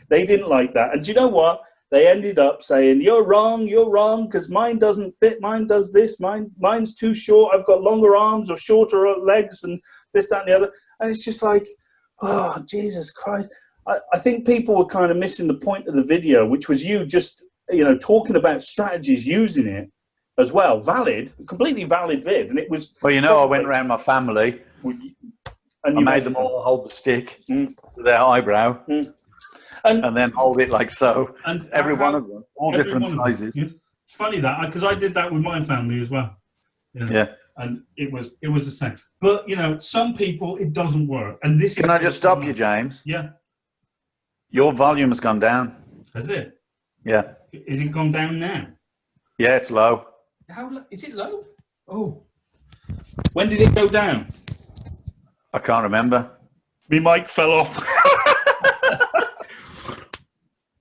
They didn't like that. And do you know what? They ended up saying, you're wrong, because mine doesn't fit, mine does this, mine's too short, I've got longer arms or shorter legs and this, that, and the other. And it's just like, oh, Jesus Christ. I think people were kind of missing the point of the video, which was you just, talking about strategies using it as well. Completely valid vid. And it was... Well, I went around my family and I made them all hold the stick to their eyebrow. And then hold it like so. And every one of them, all different sizes. It's funny that, because I did that with my family as well. Yeah. And it was the same. But, some people, it doesn't work. And this Can I just stop you, James? Yeah. Your volume has gone down. Has it? Yeah. Is it gone down now? Yeah, it's low. How low? Is it low? Oh. When did it go down? I can't remember. My mic fell off.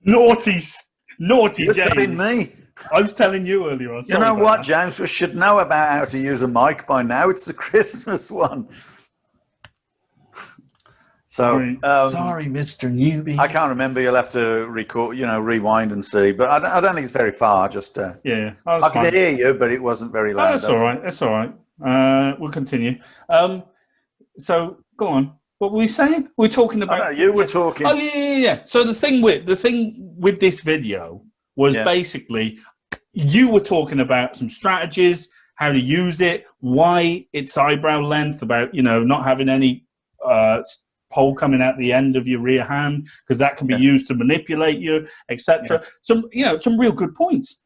Naughty You're James. telling me. I was telling you earlier on. You know what, James? We should know about how to use a mic by now. It's the Christmas one. So, sorry, Mr. Newbie. I can't remember. You'll have to record, rewind and see. But I don't think it's very far. Just yeah, I could hear you, but it wasn't very loud. That's all right. That's all right. We'll continue. So go on. What were we saying? We're talking about. You were talking. Oh yeah. So the thing with this video was basically you were talking about some strategies, how to use it, why it's eyebrow length, about not having any pole coming out the end of your rear hand because that can be used to manipulate you, etc. Some real good points.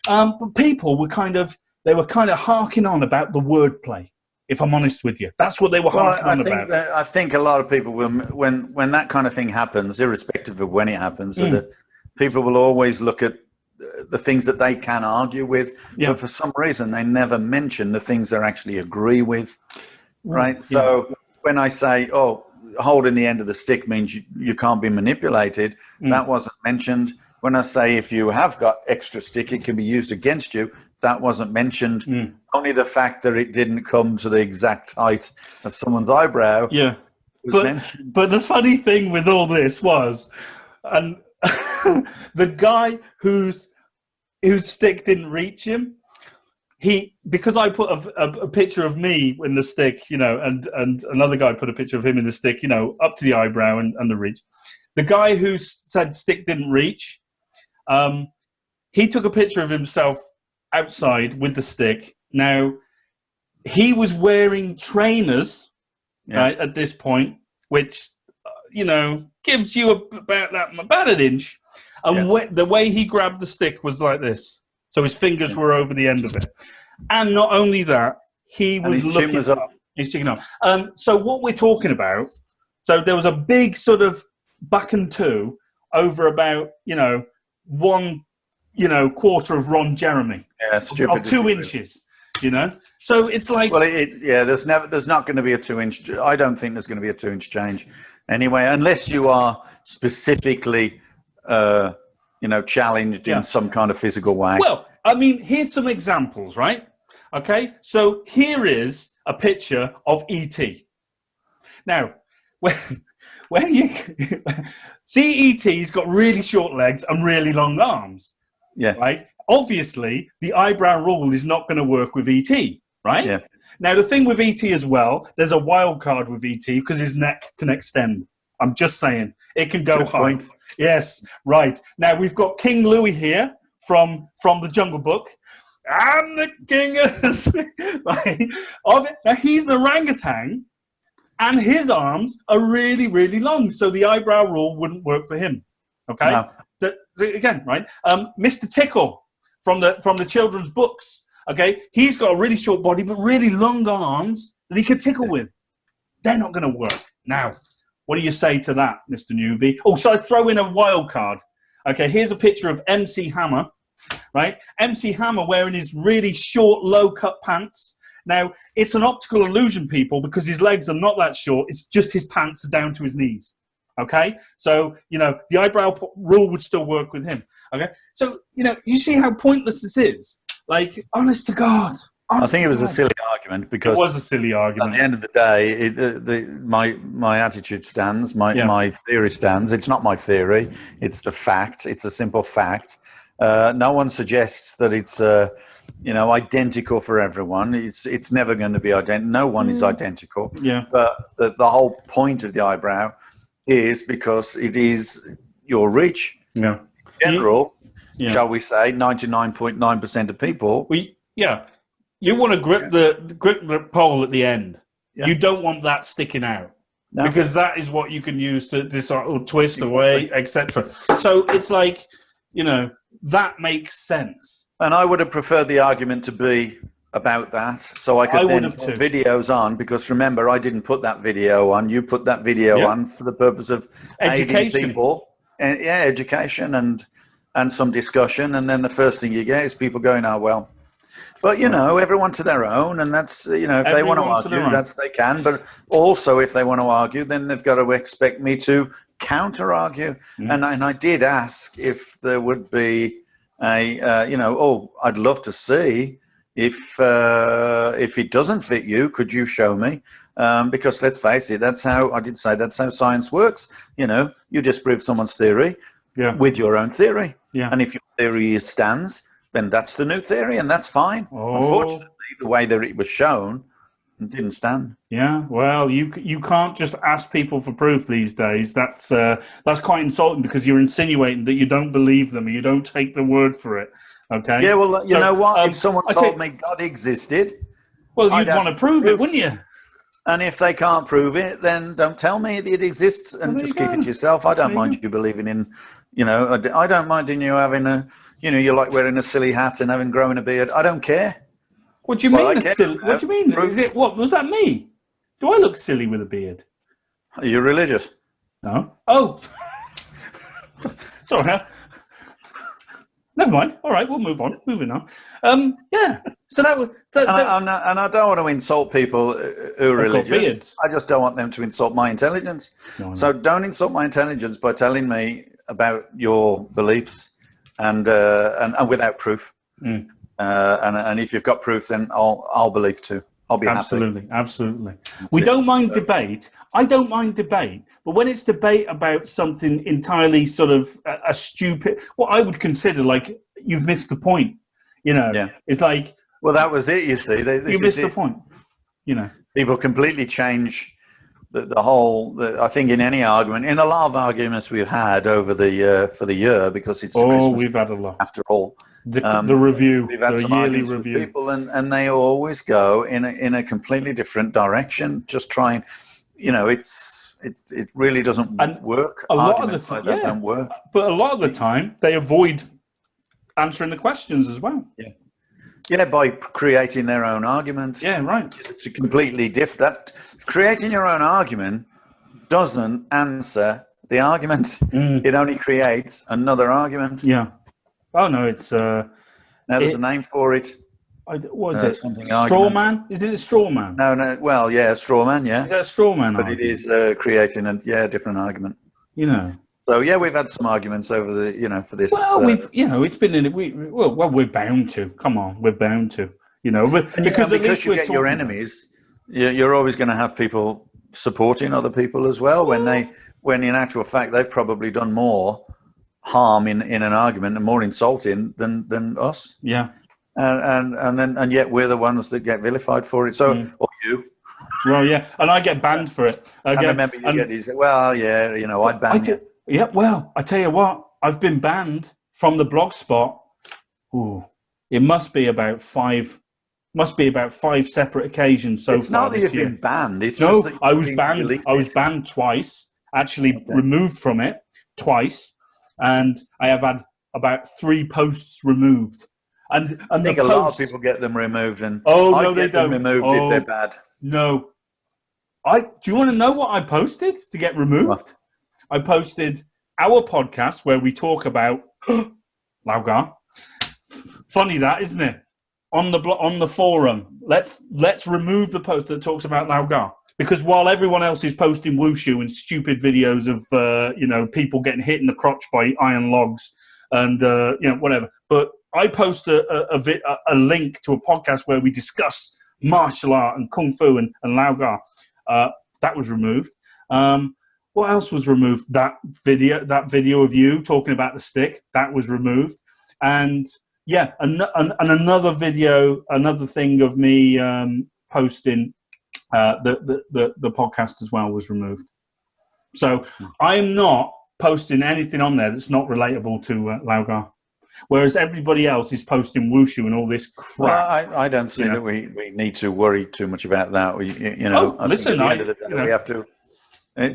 But people were kind of harking on about the wordplay. If I'm honest with you, that's what they were harking on about. I think a lot of people will, when that kind of thing happens, irrespective of when it happens, people will always look at the things that they can argue with, but for some reason they never mention the things they actually agree with, right? So when I say, holding the end of the stick means you can't be manipulated, that wasn't mentioned. When I say if you have got extra stick, it can be used against you, that wasn't mentioned. Only the fact that it didn't come to the exact height of someone's eyebrow was mentioned. But the funny thing with all this was, and the guy whose stick didn't reach him, because I put a picture of me in the stick, and another guy put a picture of him in the stick, up to the eyebrow and the reach. The guy who said stick didn't reach, he took a picture of himself outside with the stick. Now, he was wearing trainers right, at this point, which, gives you about an inch. And the way he grabbed the stick was like this. So his fingers were over the end of it. And not only that, he was looking up. He's checking up. So what we're talking about, so there was a big sort of back and two over about, 1 quarter of Ron Jeremy. Yeah, stupid. Of 2 inches, So it's like... Well, there's not going to be a 2-inch... I don't think there's going to be a 2-inch change anyway, unless you are specifically, challenged in some kind of physical way. Well, I mean, here's some examples, right? Okay, so here is a picture of E.T. Now, when you see E.T.'s got really short legs and really long arms, right? Obviously, the eyebrow rule is not going to work with E.T., right? Yeah. Now, the thing with ET as well, there's a wild card with ET because his neck can extend. I'm just saying. It can go high. Point. Yes, right. Now, we've got King Louis here from the Jungle Book. I'm the king of the... Now, he's an orangutan, and his arms are really, really long, so the eyebrow rule wouldn't work for him. Okay? No. Again, right? Mr. Tickle from the children's books. Okay? He's got a really short body, but really long arms that he can tickle with. They're not going to work. Now, what do you say to that, Mr. Newbie? Oh, shall I throw in a wild card? Okay, here's a picture of MC Hammer, right? MC Hammer wearing his really short, low-cut pants. Now, it's an optical illusion, people, because his legs are not that short. It's just his pants are down to his knees, okay? So, the eyebrow rule would still work with him, okay? So, you see how pointless this is? Like, honest to God. I think it was a silly argument because it was a silly argument. At the end of the day, my attitude stands, my theory stands. It's not my theory; it's the fact. It's a simple fact. No one suggests that it's identical for everyone. It's never going to be identical. No one is identical. Yeah. But the whole point of the eyebrow is because it is your reach. Yeah. In general, shall we say, 99.9% of people. You want to grip the pole at the end. Yeah. You don't want that sticking out because that is what you can use to twist away, etc. So it's like, that makes sense. And I would have preferred the argument to be about that, so I could then put videos on. Because remember, I didn't put that video on. You put that video on for the purpose of education, aiding people, and education and some discussion. And then the first thing you get is people going, "Oh well." But, everyone to their own, and that's, if they want to argue, they can. But also, if they want to argue, then they've got to expect me to counter-argue. And I did ask if there would be I'd love to see if it doesn't fit you, could you show me? Because let's face it, that's how science works. You disprove someone's theory with your own theory. Yeah. And if your theory stands, then that's the new theory, and that's fine. Unfortunately, the way that it was shown, it didn't stand. Yeah, well, you can't just ask people for proof these days. That's quite insulting because you're insinuating that you don't believe them and you don't take the word for it. Okay. Yeah, well, you know what? If someone told me God existed, well, you'd want to prove it, wouldn't you? And if they can't prove it, then don't tell me it exists and just keep it to yourself. I don't mind you believing in, I don't mind in you having a. You like wearing a silly hat and growing a beard. I don't care. What do you mean? What do you mean? Is it what? Was that me? Do I look silly with a beard? Are you religious? No. Oh, sorry. Never mind. All right, we'll move on. Moving on. Yeah. So that was. And I don't want to insult people who are religious. I just don't want them to insult my intelligence. No. So don't insult my intelligence by telling me about your beliefs. And without proof, and if you've got proof, then I'll believe too. I'll be absolutely. We don't mind debate. I don't mind debate, but when it's debate about something entirely sort of a stupid, what I would consider like you've missed the point. It's like that was it. You see, you missed the point. People completely change. The whole, I think, in any argument, in a lot of arguments we've had over the year, because it's Christmas, we've had a lot after all. The review, we've had some yearly review, with people, and they always go in a completely different direction. Just trying, it really doesn't work. A lot arguments of the like that don't work. But a lot of the time, they avoid answering the questions as well. Yeah, by creating their own argument. Yeah, right. It's a completely different. Creating your own argument doesn't answer the argument. It only creates another argument. Yeah. Oh no, it's. Now there's a name for it. What is it? Straw man? Is it a straw man? No. Well, yeah, straw man. Yeah. Is that a straw man? But it is creating a different argument. So yeah, we've had some arguments over the for this. Well, it's been in we're bound to. Come on, we're bound to. Because you get your enemies, you're always going to have people supporting other people as well. When in actual fact they've probably done more harm in an argument and more insulting than us. Yeah. and yet we're the ones that get vilified for it. So, or you. Well, yeah, and I get banned for it. I remember you get these. Well, yeah, I ban you. Yeah, well, I tell you what, I've been banned from the Blogspot. Ooh, it must be about five separate occasions so far. It's not that you've been banned. It's just that I was banned. Deleted. I was banned twice. Actually, removed from it twice, and I have had about 3 posts removed. And I think a lot of people get them removed, and no, they don't. Removed if they're bad. No, do you want to know what I posted to get removed? What? I posted our podcast where we talk about Laugar. Funny that, isn't it? On the forum, let's remove the post that talks about Laugar, because while everyone else is posting wushu and stupid videos of people getting hit in the crotch by iron logs and whatever, but I post a link to a podcast where we discuss martial art and kung fu and Laugar. That was removed. What else was removed? That video of you talking about the stick, that was removed. And yeah, and another video, another thing of me posting the podcast as well was removed. So I'm not posting anything on there that's not relatable to Laugar. Whereas everybody else is posting wushu and all this crap. Well, I don't see that we need to worry too much about that. I think at the end of the day, we have to.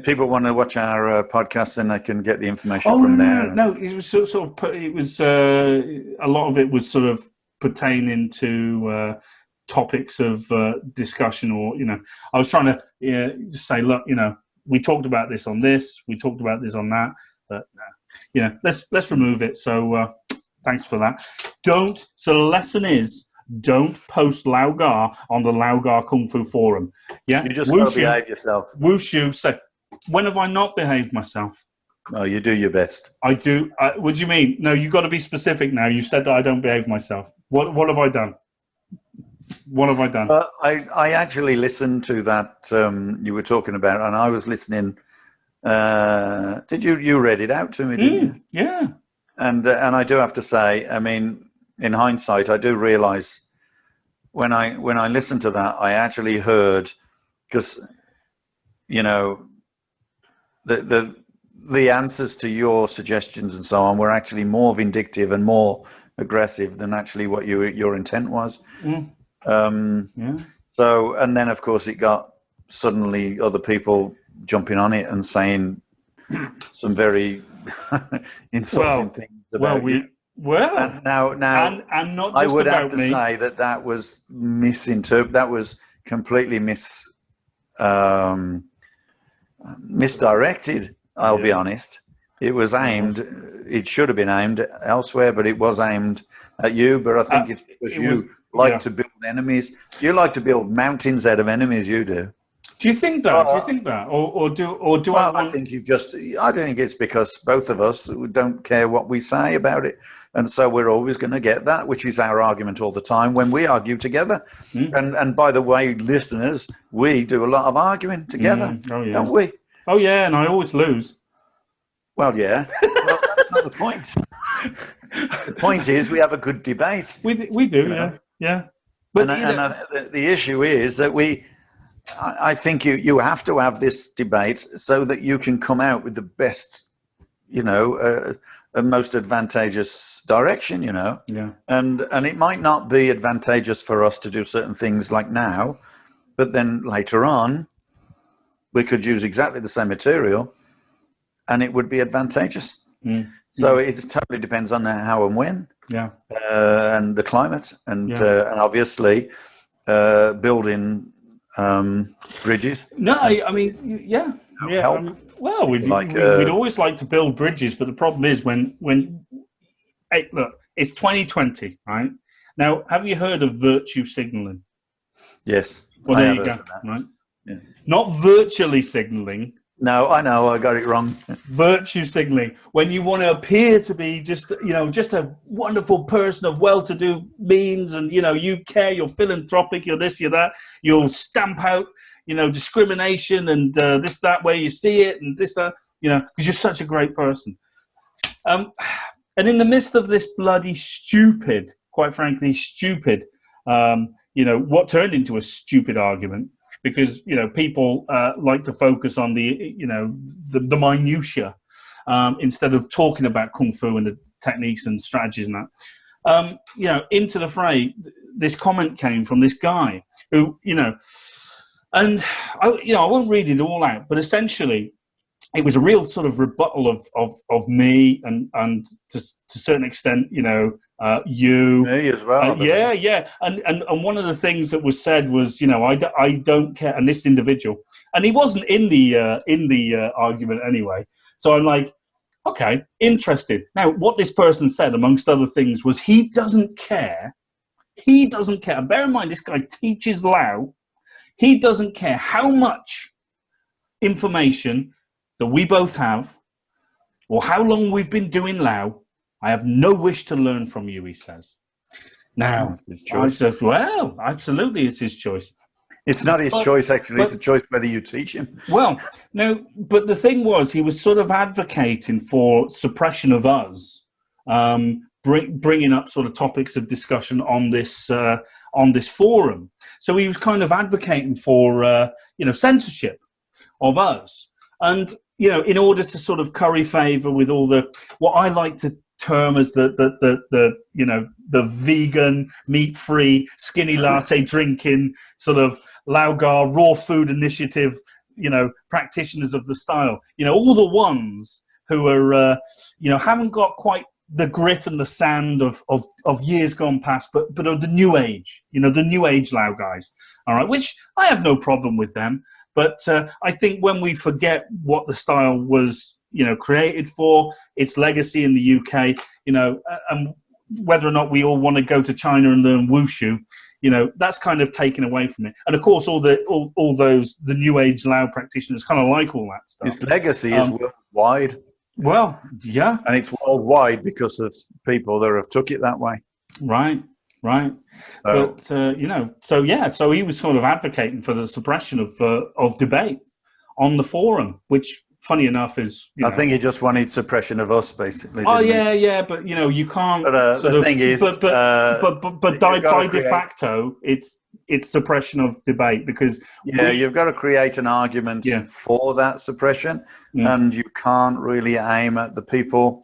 People want to watch our podcast, and they can get the information from there. No, it was sort of. It was a lot of it was sort of pertaining to topics of discussion, or I was trying to just say, look, we talked about this on this, we talked about this on that, but let's remove it. So thanks for that. So the lesson is, don't post Laugar on the Laugar Kung Fu forum. Yeah, you just got to behave yourself. Wushu. So when have I not behaved myself? No, you do your best. I do. What do you mean? No, you've got to be specific now. You said that I don't behave myself. What have I done? What have I done? I actually listened to that you were talking about, and I was listening. Did you read it out to me? Didn't you? Yeah. And I do have to say, I mean, in hindsight, I do realise when I listened to that, I actually heard, because the answers to your suggestions and so on were actually more vindictive and more aggressive than actually what your intent was. So, and then of course it got suddenly other people jumping on it and saying some very insulting things about you. Well, and now, and not just I would about have to me. say that was misinterpreted. That was completely misdirected. I'll be honest. It was aimed. It should have been aimed elsewhere, but it was aimed at you. But I think it's because you like to build enemies. You like to build mountains out of enemies. You do. Do you think that? Do you think that, or do well, I think you've just. I think it's because both of us don't care what we say about it, and so we're always going to get that, which is our argument all the time when we argue together. And by the way, listeners, we do a lot of arguing together, don't we? Oh yeah, and I always lose. Well, yeah. Well, that's not the point. The point is we have a good debate. We do, yeah. But the issue is that I think you have to have this debate so that you can come out with the best, most advantageous direction, Yeah. And it might not be advantageous for us to do certain things like now, but then later on, we could use exactly the same material, and it would be advantageous. So it totally depends on how and when, and the climate, and obviously building bridges. No, I mean, help. Well, we'd always like to build bridges, but the problem is when hey, look, it's 2020, right? Now, have you heard of virtue signaling? Yes. Well, there you go. Right? Yeah. Not virtually signaling. No, I know. I got it wrong. Virtue signaling, when you want to appear to be just a wonderful person of well-to-do means, and you care, you're philanthropic, you're this, you're that, you'll stamp out discrimination and this, that, where you see it, and this, that, because you're such a great person. And in the midst of this bloody stupid quite frankly, stupid. What turned into a stupid argument because people like to focus on the minutia instead of talking about kung fu and the techniques and strategies and that. Into the fray, this comment came from this guy who, and I won't read it all out, but essentially, it was a real sort of rebuttal of me and to a certain extent, you me as well. Yeah. And one of the things that was said was, I don't care. And this individual, and he wasn't in the argument anyway. So I'm like, okay, interested. Now, what this person said, amongst other things, was he doesn't care. He doesn't care. And bear in mind, this guy teaches Lao. He doesn't care how much information that we both have, or how long we've been doing Lao. I have no wish to learn from you, he says. Now, I said, well, absolutely, it's his choice. It's not his choice, actually. It's a choice whether you teach him. Well, no, but the thing was, he was sort of advocating for suppression of us, bringing up sort of topics of discussion on this forum. So he was kind of advocating for, censorship of us. And, in order to sort of curry favor with all what I like to term as the vegan, meat-free, skinny latte drinking sort of Laogar raw food initiative, practitioners of the style, all the ones who are, haven't got quite the grit and the sand of years gone past, but of the new age, the new age Lao guys, all right, which I have no problem with them. But I think when we forget what the style was, created for, its legacy in the UK, and whether or not we all want to go to China and learn wushu, that's kind of taken away from it. And of course, all those the new age Lao practitioners kind of like all that stuff. Its legacy is worldwide. Well, yeah, and it's worldwide because of people that have took it that way. Right. But so he was sort of advocating for the suppression of debate on the forum, which, funny enough, is I think he just wanted suppression of us, basically. Oh yeah, but you can't. But the thing is, but by de facto, it's suppression of debate because you've got to create an argument for that suppression, and you can't really aim at the people.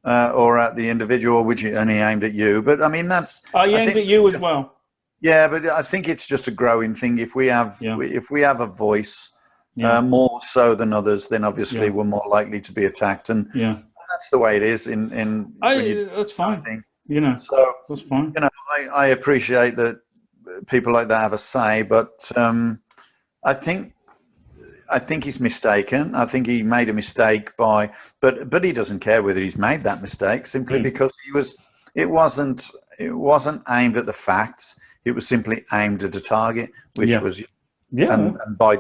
Or at the individual, which only aimed at you. But I mean, I aimed at you as well. Yeah, but I think it's just a growing thing. If we have a voice more so than others, then obviously we're more likely to be attacked. And that's the way it is. That's fine. So that's fine. I appreciate that people like that have a say, but I think he's mistaken. I think he made a mistake but he doesn't care whether he's made that mistake simply because it wasn't aimed at the facts. It was simply aimed at a target, which was and by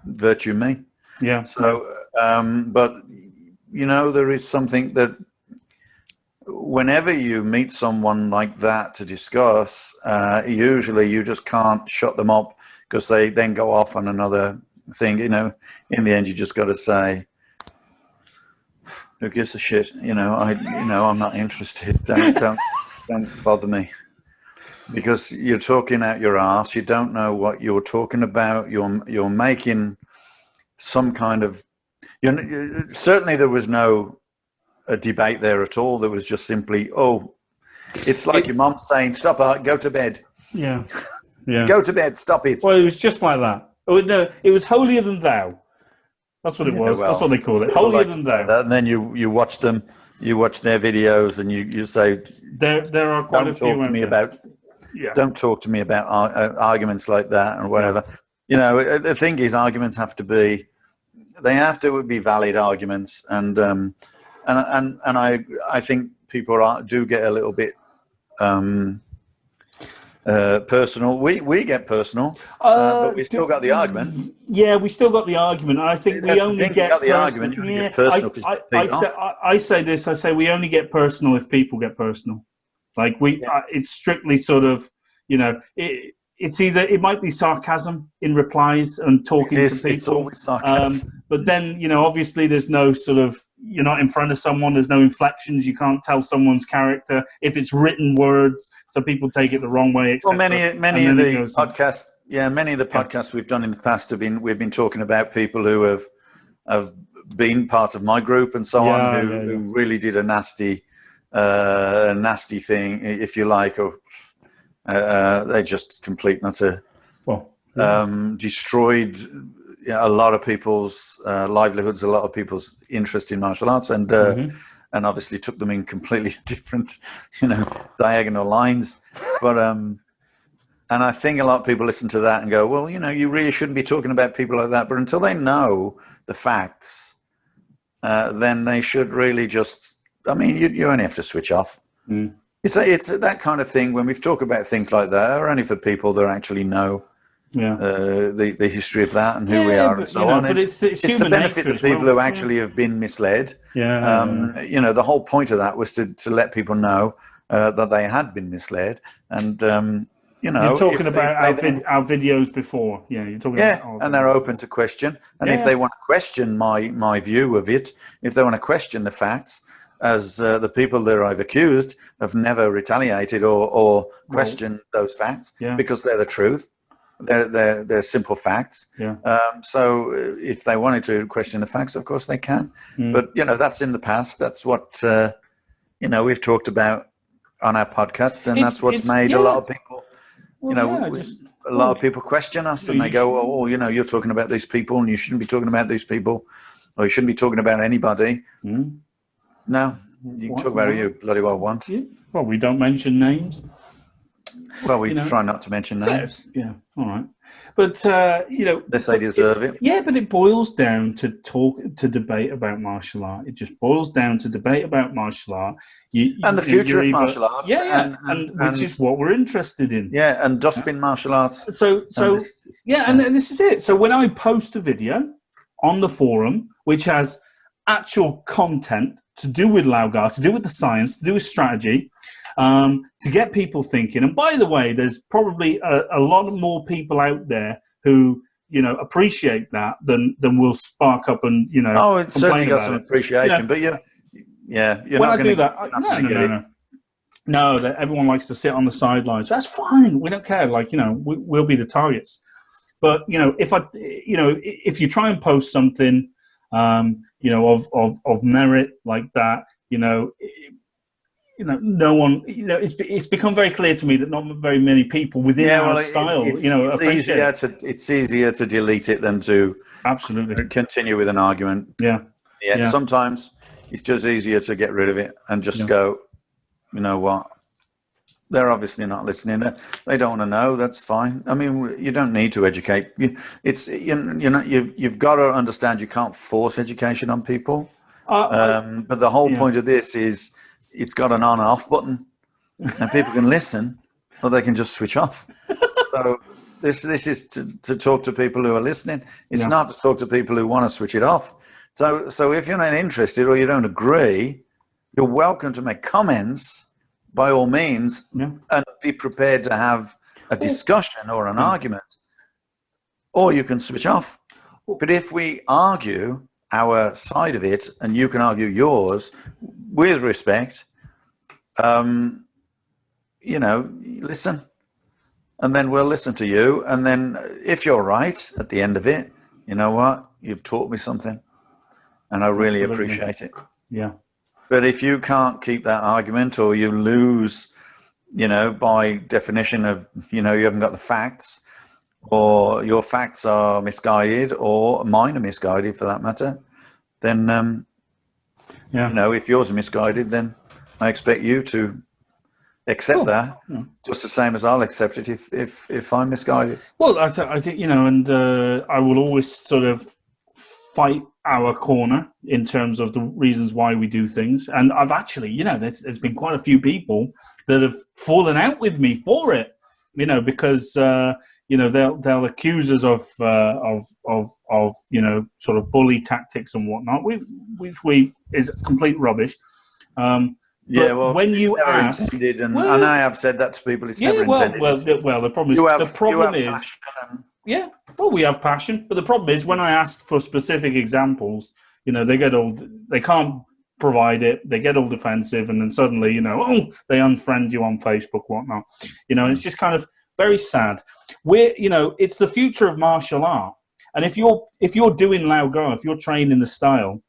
virtue me. Yeah. So, but there is something that whenever you meet someone like that to discuss, usually you just can't shut them up because they then go off on another thing. In the end, you just got to say, who gives a shit? I'm not interested. Don't bother me, because you're talking out your arse. You don't know what you're talking about. You're making some kind of. Certainly, there was no debate there at all. There was just simply, it's like your mom saying, "Stop, go to bed." Yeah. Go to bed. Stop it. Well, it was just like that. Oh, no, it was holier than thou. That's what it was. Well, that's what they call it. Holier than thou. And then you watch them. You watch their videos, and you say, "There are quite a few." Don't talk to me about arguments like that or whatever. Yeah. The thing is, arguments have to be valid arguments, and I think people do get a little bit personal. We get personal, but we still got the argument. Yeah, we still got the argument. I think we only get the argument. You only get personal. I say this. I say we only get personal if people get personal. Like it's strictly sort of, it's either it might be sarcasm in replies and talking to people. It's always sarcasm. But then, obviously there's no sort of, you're not in front of someone, there's no inflections, you can't tell someone's character if it's written words, so people take it the wrong way, etc. Well, many of the podcasts, many of the podcasts we've done in the past we've been talking about people who have been part of my group and so on, who really did a nasty thing, if you like, or they just complete not to destroyed a lot of people's livelihoods, a lot of people's interest in martial arts, and obviously took them in completely different, diagonal lines. But and I think a lot of people listen to that and go, well, you really shouldn't be talking about people like that. But until they know the facts, then they should really just. I mean, you only have to switch off. Mm. It's that kind of thing. When we've talked about things like that, are only for people that actually know the history of that and who we are and so on. But it's to benefit the people who actually have been misled. The whole point of that was to let people know that they had been misled. And you're talking about our videos before. You're talking about and they're open to question. And if they want to question my view of it, if they want to question the facts, as the people that I've accused have never retaliated or questioned those facts because they're the truth. They're simple facts. So if they wanted to question the facts, of course they can. But that's in the past. That's what we've talked about on our podcast, and that's what's made a lot of people. A lot of people question us, and they go, "Oh, you're talking about these people, and you shouldn't be talking about these people, or you shouldn't be talking about anybody." No, you can talk about who you bloody well want. Well, we don't mention names. Well, we try not to mention names. Yeah, all right. But, unless they deserve it. Yeah, but it boils down to debate about martial art. It just boils down to debate about martial art. And the future of martial arts. Yeah, and which is what we're interested in. Yeah, and dustbin martial arts. So and this is it. So when I post a video on the forum, which has actual content to do with Laugar, to do with the science, to do with strategy, to get people thinking. And by the way, there's probably a lot more people out there who appreciate that than will spark up and Oh, it's certainly got some appreciation, but you're when not I going do that, no, that everyone likes to sit on the sidelines. That's fine. We don't care. We'll be the targets. But if you try and post something. Of merit like that, no one, it's become very clear to me that not very many people within our style, it's easier to delete it than to absolutely continue with an argument. Sometimes it's just easier to get rid of it and just go, you know what? They're obviously not listening. They don't want to know. That's fine. I mean, you don't need to educate. You've got to understand you can't force education on people. But the whole point of this is it's got an on and off button, and people can listen, or they can just switch off. So this is to talk to people who are listening. It's not to talk to people who want to switch it off. So if you're not interested or you don't agree, you're welcome to make comments. By all means, and be prepared to have a discussion or an argument, or you can switch off. But if we argue our side of it, and you can argue yours with respect, listen, and then we'll listen to you. And then if you're right at the end of it, you know what? You've taught me something, and I really appreciate it. Yeah. But if you can't keep that argument, or you lose, by definition of, you haven't got the facts, or your facts are misguided, or mine are misguided for that matter, then, if yours are misguided, then I expect you to accept that, just the same as I'll accept it if I'm misguided. Well, I think, and I will always sort of fight our corner in terms of the reasons why we do things. And I've actually, there's been quite a few people that have fallen out with me for it, because, they'll accuse us of sort of bully tactics and whatnot, which is complete rubbish. Yeah, well, when you never ask, intended, and I have said that to people. It's never well, intended. well, the problem is we have passion, but the problem is when I ask for specific examples, they can't provide it. They get all defensive, and then suddenly, they unfriend you on Facebook, whatnot. It's just kind of very sad. It's the future of martial art, and if you're doing Lao Go, if you're training the style,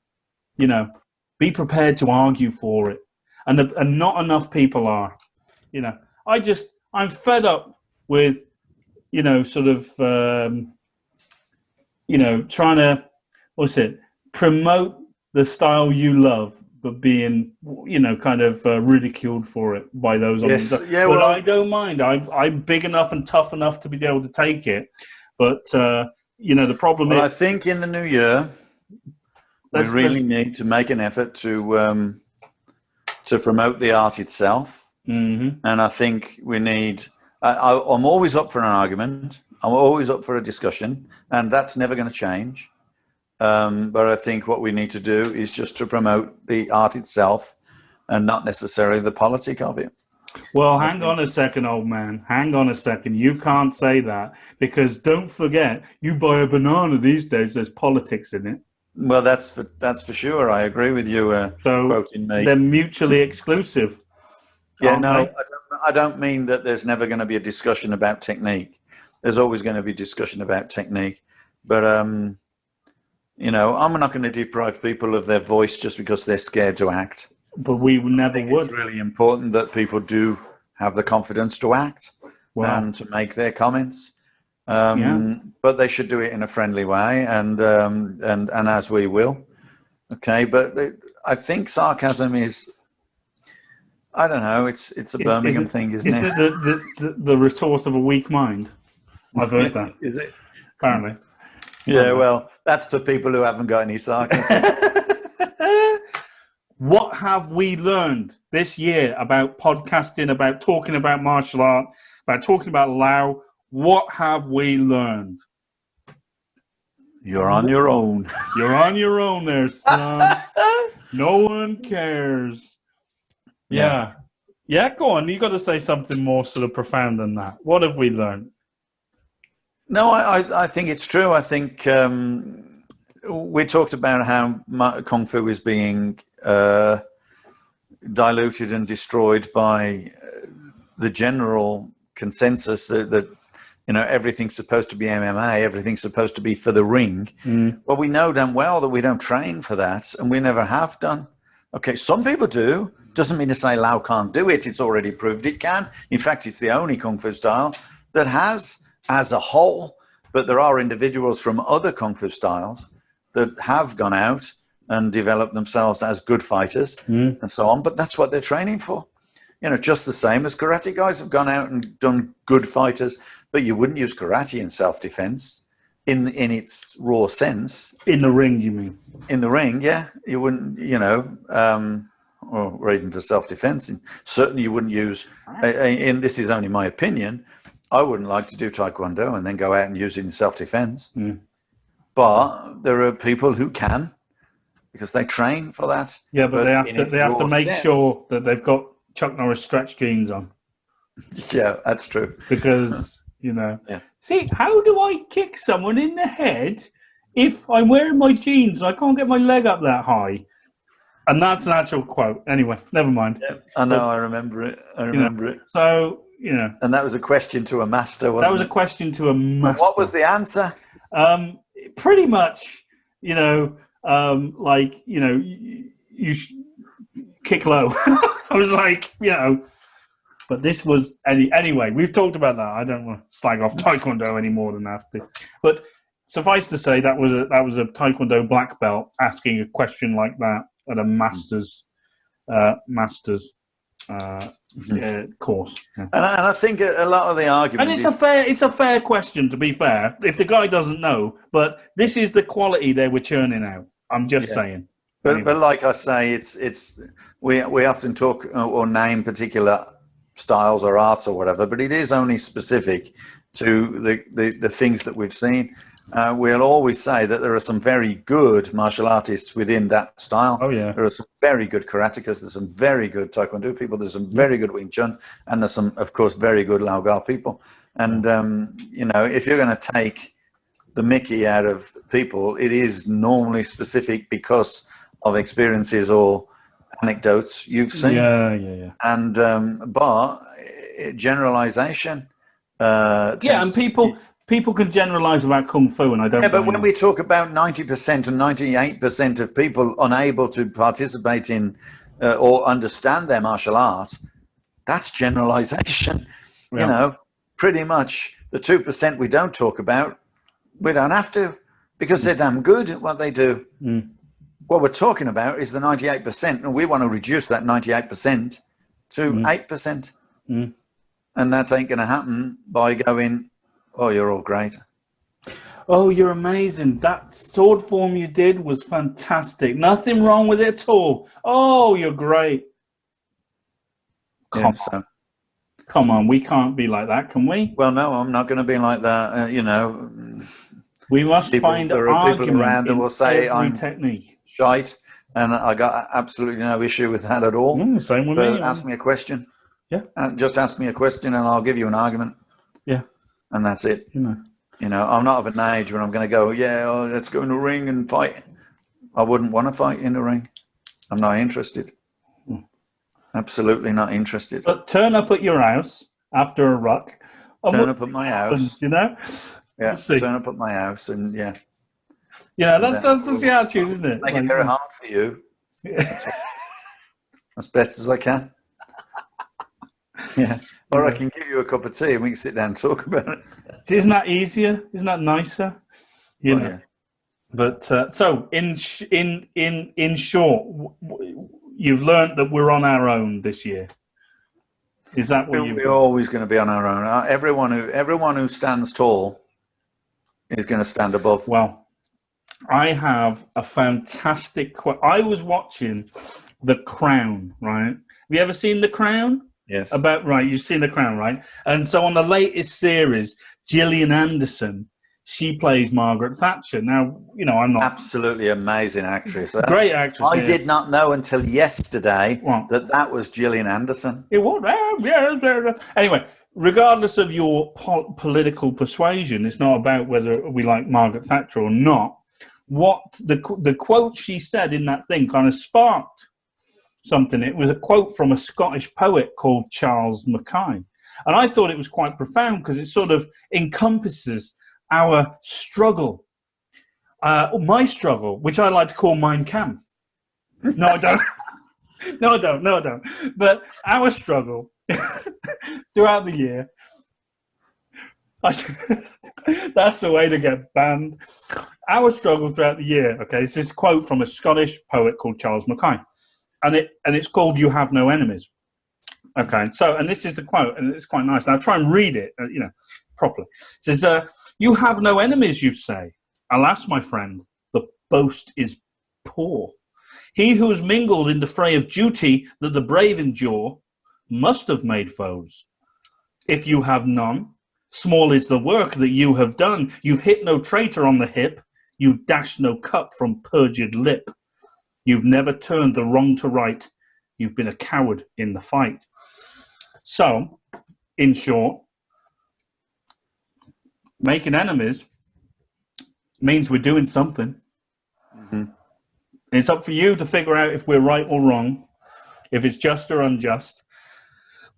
be prepared to argue for it. And not enough people are, I'm fed up with, trying to, promote the style you love, but being, ridiculed for it by those. Yes, but I don't mind. I'm big enough and tough enough to be able to take it. But, the problem is. I think in the new year, we really need to make an effort to promote the art itself. Mm-hmm. And I think we need, I'm always up for an argument. I'm always up for a discussion, and that's never going to change. But I think what we need to do is just to promote the art itself and not necessarily the politic of it. Well, hang on a second, old man. Hang on a second. You can't say that, because don't forget, you buy a banana these days, there's politics in it. Well, that's for sure. I agree with you, quoting me. They're mutually exclusive. Yeah, no, I don't mean that there's never going to be a discussion about technique. There's always going to be discussion about technique. But, I'm not going to deprive people of their voice just because they're scared to act. But we never would. It's really important that people do have the confidence to act and to make their comments. But they should do it in a friendly way, and as we will. Okay, but I think sarcasm is, I don't know, it's a Birmingham thing, isn't it? Is it the retort of a weak mind? I've heard that. Is it? Apparently. Yeah, well, that's for people who haven't got any sarcasm. What have we learned this year about podcasting, about talking about martial art, about talking about Lao? What have we learned? You're on your own. You're on your own there, son. No one cares. Yeah. Yeah, go on. You got to say something more sort of profound than that. What have we learned? No, I think it's true. I think we talked about how Kung Fu is being diluted and destroyed by the general consensus that everything's supposed to be MMA, everything's supposed to be for the ring. Well, we know damn well that we don't train for that, and we never have done. Okay, some people do. Doesn't mean to say Lao can't do it. It's already proved it can. In fact, it's the only Kung Fu style that has, as a whole, but there are individuals from other Kung Fu styles that have gone out and developed themselves as good fighters and so on. But that's what they're training for. Just the same as karate guys have gone out and done good fighters, but you wouldn't use karate in self-defense in its raw sense. In the ring, you mean? In the ring, yeah. You wouldn't, or even for self-defense. And certainly you wouldn't use, and this is only my opinion, I wouldn't like to do Taekwondo and then go out and use it in self-defense. But there are people who can, because they train for that. Yeah, but they have to make sure that they've got Chuck Norris stretch jeans on. Yeah, that's true. Because, see, how do I kick someone in the head if I'm wearing my jeans and I can't get my leg up that high? And that's an actual quote. Anyway, never mind. Yeah, I know, I remember it. It. So, And that was a question to a master, wasn't it? That was a question to a master. What was the answer? Pretty much, you kick low. I was like, but this was anyway. We've talked about that. I don't want to slag off Taekwondo any more than I have to. But suffice to say, that was a Taekwondo black belt asking a question like that at a master's course. Yeah. And I think a lot of the argument, and it's a fair question, to be fair. If the guy doesn't know, but this is the quality they were churning out. I'm just saying. But like I say, we often talk or name particular styles or arts or whatever, but it is only specific to the things that we've seen. we'll always say that there are some very good martial artists within that style. Oh, yeah. There are some very good karatekas. There's some very good taekwondo people. There's some very good Wing Chun, and there's some, of course, very good Lao Gar people. And you know, if you're going to take the mickey out of people, it is normally specific because of experiences or anecdotes you've seen. Yeah. And but generalization. And people can generalize about kung fu, and I don't. Yeah, but when we talk about 90% and 98% of people unable to participate in or understand their martial art, that's generalization. Yeah. You know, pretty much the 2% we don't talk about, we don't have to, because they're damn good at what they do. What we're talking about is the 98%, and we want to reduce that 98% to 8%. And that ain't going to happen by going, oh, you're all great. Oh, you're amazing. That sword form you did was fantastic. Nothing wrong with it at all. Oh, you're great. Come on, we can't be like that, can we? Well, no, I'm not going to be like that. You know, we must find there are people argument around that will say I'm technique. Shite, and I got absolutely no issue with that at all. Same with But me. ask me a question. Yeah. Just ask me a question, and I'll give you an argument. Yeah. And that's it. You know, I'm not of an age when I'm going to go, let's go in the ring and fight. I wouldn't want to fight in the ring. I'm not interested. Absolutely not interested. But turn up at your house after a ruck. Turn up at my house. You know? Yeah, turn up at my house and You know, that's the attitude, isn't it? Make it very hard for you. As best as I can. Yeah. Or I can give you a cup of tea and we can sit down and talk about it. Isn't that easier? Isn't that nicer? You know. Yeah. But so in short, you've learned that we're on our own this year. Is that what we're always going to be on our own? Everyone who stands tall is going to stand above. Well, I have a fantastic. I was watching The Crown. Right? Have you ever seen The Crown? Yes. You've seen The Crown, right? And so on the latest series, Gillian Anderson, she plays Margaret Thatcher. Now, you know, I'm not... Absolutely amazing actress. Great actress. I did not know until yesterday that was Gillian Anderson. It was. Anyway, regardless of your political persuasion, it's not about whether we like Margaret Thatcher or not. What the quote she said in that thing kind of sparked something. It was a quote from a Scottish poet called Charles Mackay. And I thought it was quite profound because it sort of encompasses our struggle, my struggle, which I like to call Mein Kampf. No, I don't. No, I don't. But our struggle throughout the year, that's the way to get banned. Our struggle throughout the year, okay, it's this quote from a Scottish poet called Charles Mackay. And it's called "You Have No Enemies." Okay, so and this is the quote, and it's quite nice. And I'll try and read it, properly. It says, "You have no enemies, you say. Alas, my friend, the boast is poor. He who has mingled in the fray of duty that the brave endure must have made foes. If you have none, small is the work that you have done. You've hit no traitor on the hip. You've dashed no cup from perjured lip. You've never turned the wrong to right. You've been a coward in the fight." So, in short, making enemies means we're doing something. Mm-hmm. It's up for you to figure out if we're right or wrong, if it's just or unjust.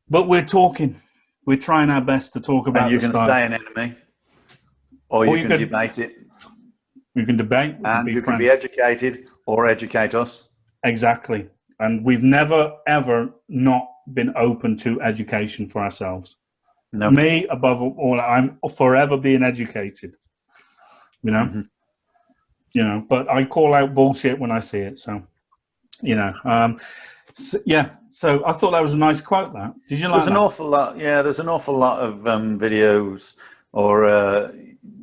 But we're talking. We're trying our best to talk about. And you can stay an enemy, or you can debate it. You can debate, and you can be educated or educate us. Exactly. And we've never, ever not been open to education for ourselves. No. Me, above all, I'm forever being educated. Mm-hmm. But I call out bullshit when I see it. So, So I thought that was a nice quote. That did you like? There's an awful lot. Yeah, there's an awful lot of videos or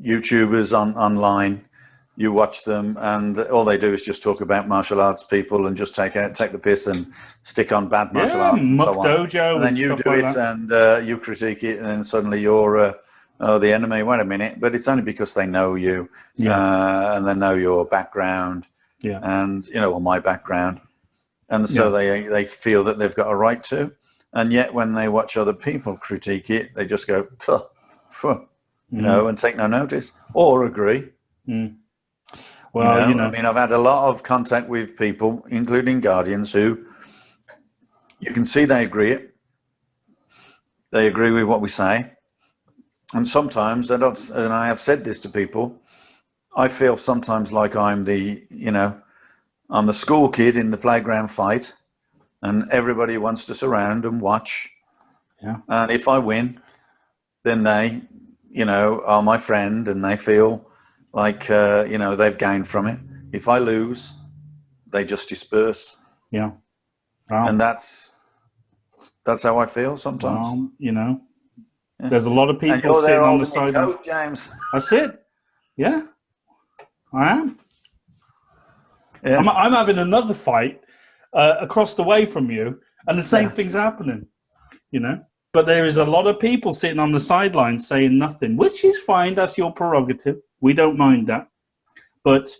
YouTubers online. You watch them, and all they do is just talk about martial arts people and just take the piss and stick on bad martial arts and so on. Dojo and then you do it and you critique it, and then suddenly you're oh, the enemy, wait a minute. But it's only because they know you and they know your background and, or my background. And so they feel that they've got a right to. And yet when they watch other people critique it, they just go, and take no notice or agree. Well, I mean, I've had a lot of contact with people, including Guardians, who you can see they agree it. They agree with what we say. And sometimes, and I have said this to people, I feel sometimes like I'm the school kid in the playground fight, and everybody wants to surround and watch. Yeah. And if I win, then they, are my friend, and they feel like, they've gained from it. If I lose, they just disperse. Yeah. Wow. And that's how I feel sometimes. Well, there's a lot of people sitting on the side of James. That's it. Yeah, I am. Yeah. I'm having another fight across the way from you, and the same thing's happening. But there is a lot of people sitting on the sidelines saying nothing, which is fine. That's your prerogative. We don't mind that. But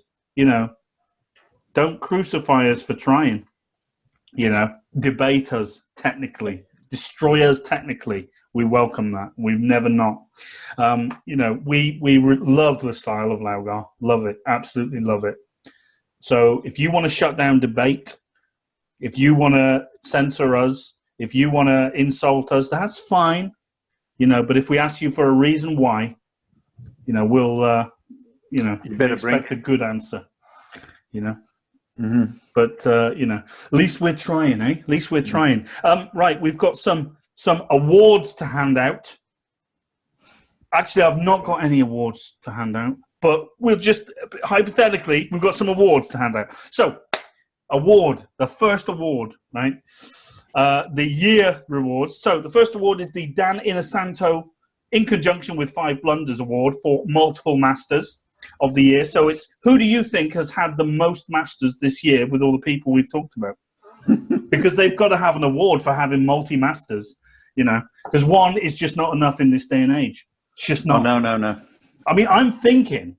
don't crucify us for trying. Debate us technically, destroy us technically. We welcome that. We've never not. We love the style of Laugar. Love it. Absolutely love it. So if you want to shut down debate, if you want to censor us, if you want to insult us, that's fine. But if we ask you for a reason why, we'll, you better expect a good answer. Mm-hmm. But, at least we're trying, eh? At least we're trying. Right, we've got some awards to hand out. Actually, I've not got any awards to hand out, but we'll just, hypothetically, we've got some awards to hand out. So, the first award, right? The year rewards. So, the first award is the Dan Inosanto, in conjunction with 5 Blunders Award for multiple masters of the year. So, it's who do you think has had the most masters this year with all the people we've talked about? Because they've got to have an award for having multi-masters. Because one is just not enough in this day and age. It's just not. Oh, no. I mean, I'm thinking.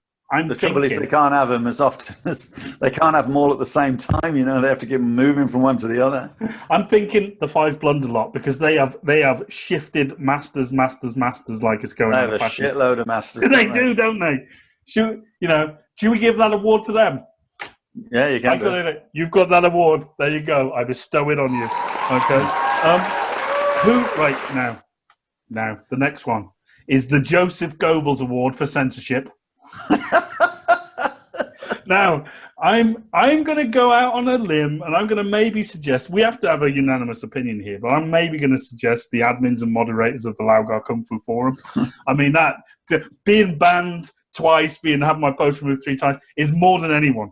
The trouble is they can't have them as often as they can't have them all at the same time. They have to keep them moving from one to the other. I'm thinking the 5 Blunder lot because they have shifted masters like it's going. They have a shitload of masters. They do, don't they? Should we give that award to them? Yeah, you can. You've got that award. There you go. I bestow it on you. Okay. Now, the next one is the Joseph Goebbels Award for Censorship. Now, I'm going to go out on a limb, and I'm going to maybe suggest, we have to have a unanimous opinion here, but I'm maybe going to suggest the admins and moderators of the Laugar Kung Fu Forum. I mean, being banned twice, having my post removed 3 times, is more than anyone.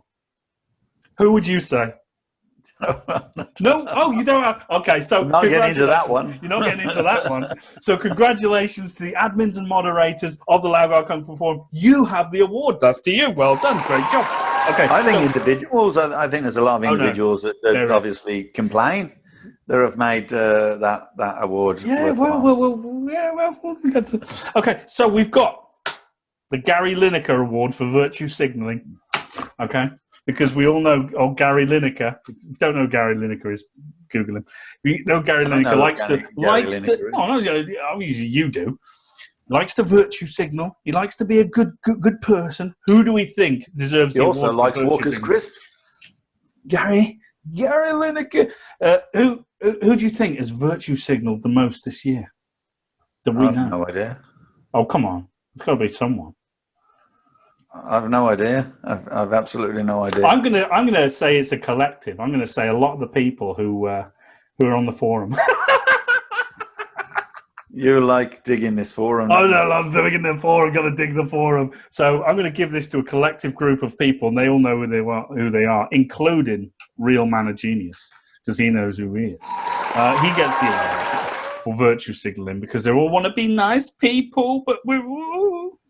Who would you say? No? Oh, you don't have... Okay, so... I'm not getting into that one. You're not getting into that one. So congratulations to the admins and moderators of the Laugar Kung Fu Forum. You have the award. That's to you. Well done. Great job. Okay. I think individuals... I think there's a lot of individuals that obviously complain that have made that award worthwhile. Okay, so we've got the Gary Lineker Award for Virtue Signalling. Okay? Because we all know Gary Lineker. If you don't know who Gary Lineker is, Google him. You know Gary Lineker likes to. Oh no, obviously you do. Likes to virtue signal. He likes to be a good person. Who do we think deserves the award? He also likes Walker's Crisps. Gary Lineker. Who do you think has virtue signaled the most this year? I have no idea. Oh come on, it's got to be someone. I have no idea. I've absolutely no idea. I'm gonna say it's a collective. I'm gonna say a lot of the people who are on the forum. You like digging this forum? Oh no, I'm digging the forum. Got to dig the forum. So I'm going to give this to a collective group of people, and they all know who they are, including Real Man of Genius, because he knows who he is. He gets the award for virtue signaling because they all want to be nice people, but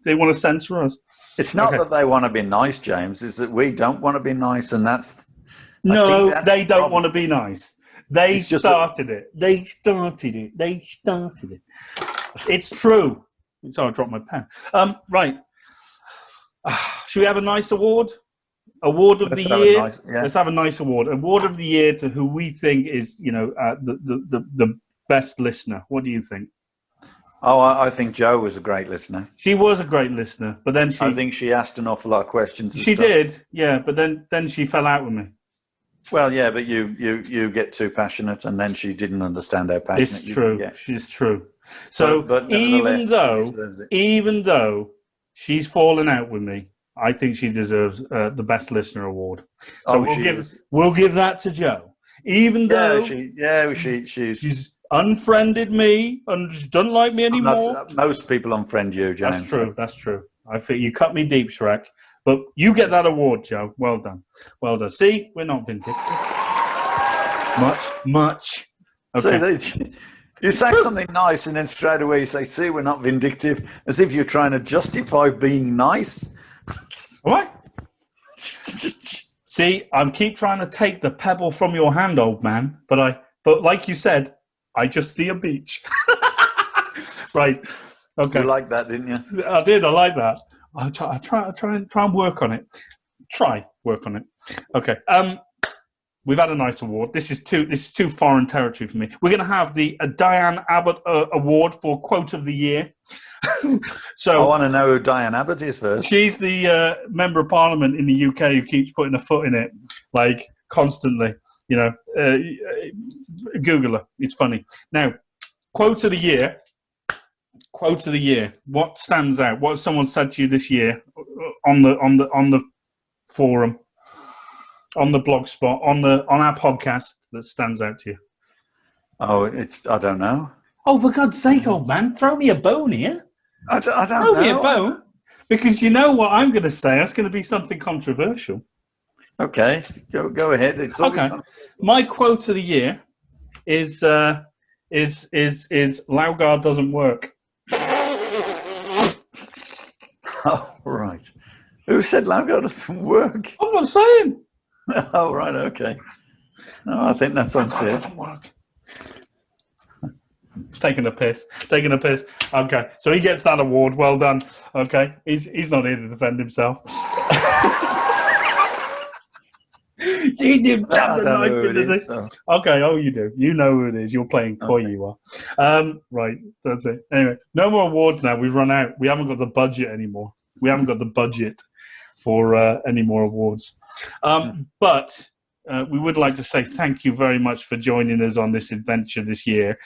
they want to censor us. It's not that they want to be nice, James. It's that we don't want to be nice, and that's... No, they don't want to be nice. They started it. It's true. So I dropped my pen. Right. Should we have a nice award? Award of the year. Let's have a nice award. Award of the year to who we think is, the best listener. What do you think? Oh, I think Jo was a great listener. She was a great listener, but then I think she asked an awful lot of questions. She did, yeah, but then she fell out with me. Well, yeah, but you get too passionate, and then she didn't understand how passionate It's true. Get. She's true. So but even though she's fallen out with me, I think she deserves the best listener award. So we'll give that to Jo. Even though she's unfriended me and she doesn't like me anymore. Most people unfriend you, James. That's true. That's true. I think you cut me deep, Shrek. But you get that award, Jo. Well done. Well done. See, we're not vindictive. Much. Okay. See, you say something nice and then straight away you say, see, we're not vindictive, as if you're trying to justify being nice. What? See, I keep trying to take the pebble from your hand, old man, but like you said, I just see a beach. Right. Okay. You liked that, didn't you? I did. I like that. I try and work on it. Work on it. Okay. We've had a nice award. This is too foreign territory for me. We're going to have the Diane Abbott Award for Quote of the Year. So I want to know who Diane Abbott is first. She's the member of Parliament in the UK who keeps putting a foot in it, like constantly. Google her. It's funny. Now, Quote of the Year. Quote of the year. What stands out? What has someone said to you this year on the forum, on the blog spot, on our podcast that stands out to you? Oh, I don't know. Oh, for God's sake, old man, throw me a bone here. I don't know. Throw me a bone, because you know what I'm going to say. It's going to be something controversial. Okay, go ahead. It's okay. My quote of the year is Laugard doesn't work. Oh, right. Who said Laugard doesn't work? I'm not saying. Oh, right, okay. No, I think that's unfair. Doesn't work. It's taking a piss. Okay, so he gets that award. Well done. Okay, he's not here to defend himself. He did jab the knife into the... So. Okay, you do. You know who it is. You're playing coy, okay. You are. Right, that's it. Anyway, no more awards now. We've run out. We haven't got the budget anymore. We haven't got the budget for any more awards. But we would like to say thank you very much for joining us on this adventure this year.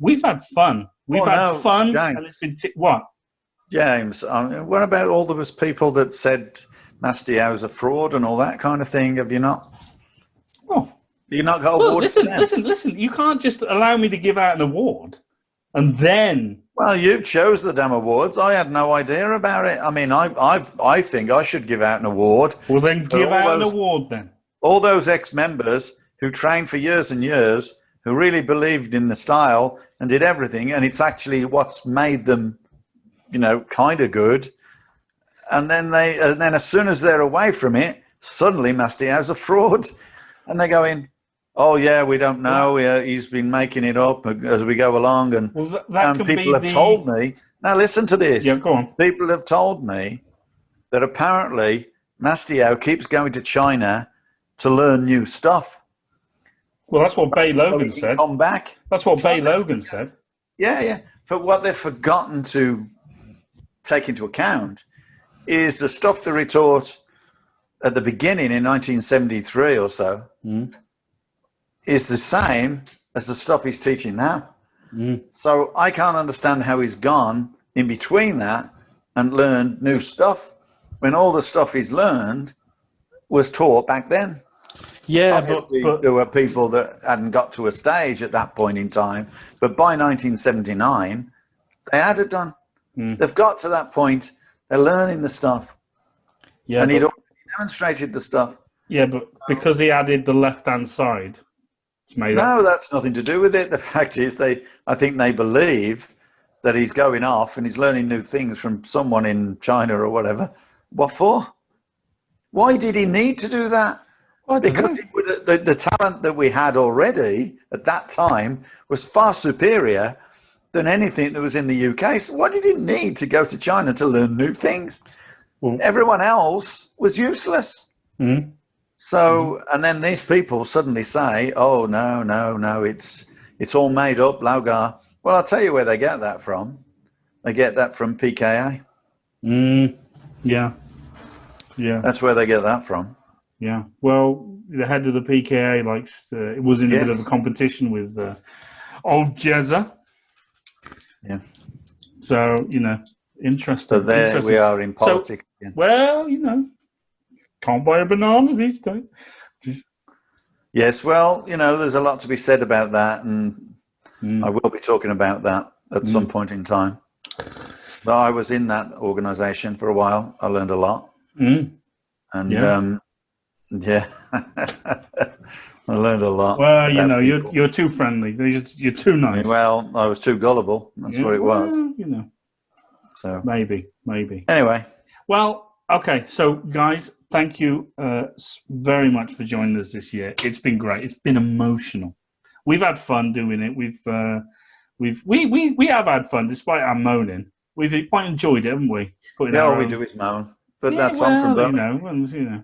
We've had fun. We've had fun. James. And it's been what? James, what about all those people that said... Mastio's a fraud and all that kind of thing. Have you not? Oh, you not got awards? Listen. You can't just allow me to give out an award and then. Well, you chose the damn awards. I had no idea about it. I mean, I think I should give out an award. Well, then give out an award then. All those ex-members who trained for years and years, who really believed in the style and did everything, and it's actually what's made them, kind of good. And then as soon as they're away from it, suddenly Mastio's a fraud. And they're going, oh, yeah, we don't know. He's been making it up as we go along. And, people have told me. Now, listen to this. Yeah, go on. People have told me that apparently Mastio keeps going to China to learn new stuff. Well, that's what Bay Logan said. Come back. That's what Bay Logan said. Yeah. But what they've forgotten to take into account is the stuff that he taught at the beginning in 1973 or so is the same as the stuff he's teaching now. So I can't understand how he's gone in between that and learned new stuff when all the stuff he's learned was taught back then. Yeah, obviously, but there were people that hadn't got to a stage at that point in time, but by 1979, they had it done. They've got to that point. They're learning the stuff. Yeah, and he'd already demonstrated the stuff. Yeah, but because he added the left-hand side, it's made up. No, that's nothing to do with it. The fact is, I think they believe that he's going off and he's learning new things from someone in China or whatever. What for? Why did he need to do that? Because the talent that we had already at that time was far superior than anything that was in the UK. So why did he need to go to China to learn new things? Well, everyone else was useless. Mm-hmm. So, and then these people suddenly say, "Oh no, it's all made up, Laugar." Well, I'll tell you where they get that from. They get that from PKA. Yeah. That's where they get that from. Yeah. Well, the head of the PKA likes. It was in a bit of a competition with old Jezza. Yeah. So interesting. So there interesting. we are in politics. So, well, can't buy a banana these days. Yes, well, there's a lot to be said about that, and I will be talking about that at some point in time. But I was in that organisation for a while. I learned a lot. And, I learned a lot. Well, you're too friendly. You're too nice. Well, I was too gullible. That's what it was. So maybe. Anyway. Well, okay. So, guys, thank you very much for joining us this year. It's been great. It's been emotional. We've had fun doing it. We have had fun despite our moaning. We've quite enjoyed it, haven't we? All we do is moan, but that's fun from Birmingham.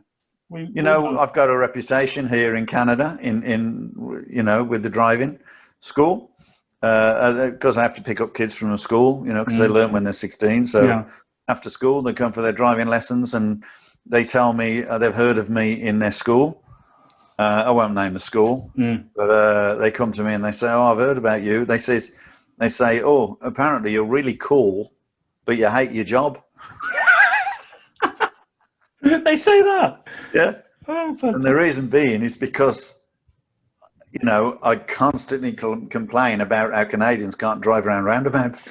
I've got a reputation here in Canada, in with the driving school, because I have to pick up kids from the school, because they learn when they're 16. So after school, they come for their driving lessons, and they tell me they've heard of me in their school. I won't name the school, but they come to me and they say, "Oh, I've heard about you." They say, "Oh, apparently you're really cool, but you hate your job." They say that? Yeah. Oh, and the reason being is because, I constantly complain about how Canadians can't drive around roundabouts.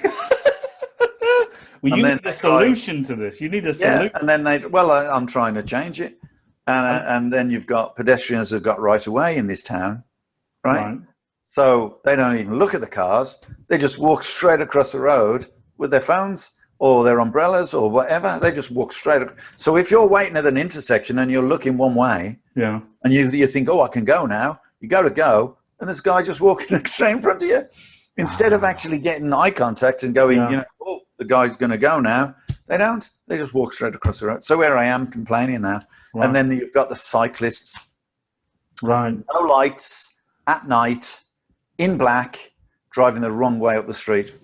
Well, you need a solution to this. You need a solution. And then I'm trying to change it. And then you've got pedestrians who've got right of way in this town, right? So they don't even look at the cars. They just walk straight across the road with their phones or their umbrellas or whatever. They just walk straight. So if you're waiting at an intersection and you're looking one way, and you think, "Oh, I can go now," you got to go, and this guy just walking straight in front of you, instead of actually getting eye contact and going, "Oh, the guy's going to go now." They don't. They just walk straight across the road. So here I am complaining now. Right. And then you've got the cyclists. Right. No lights, at night, in black, driving the wrong way up the street.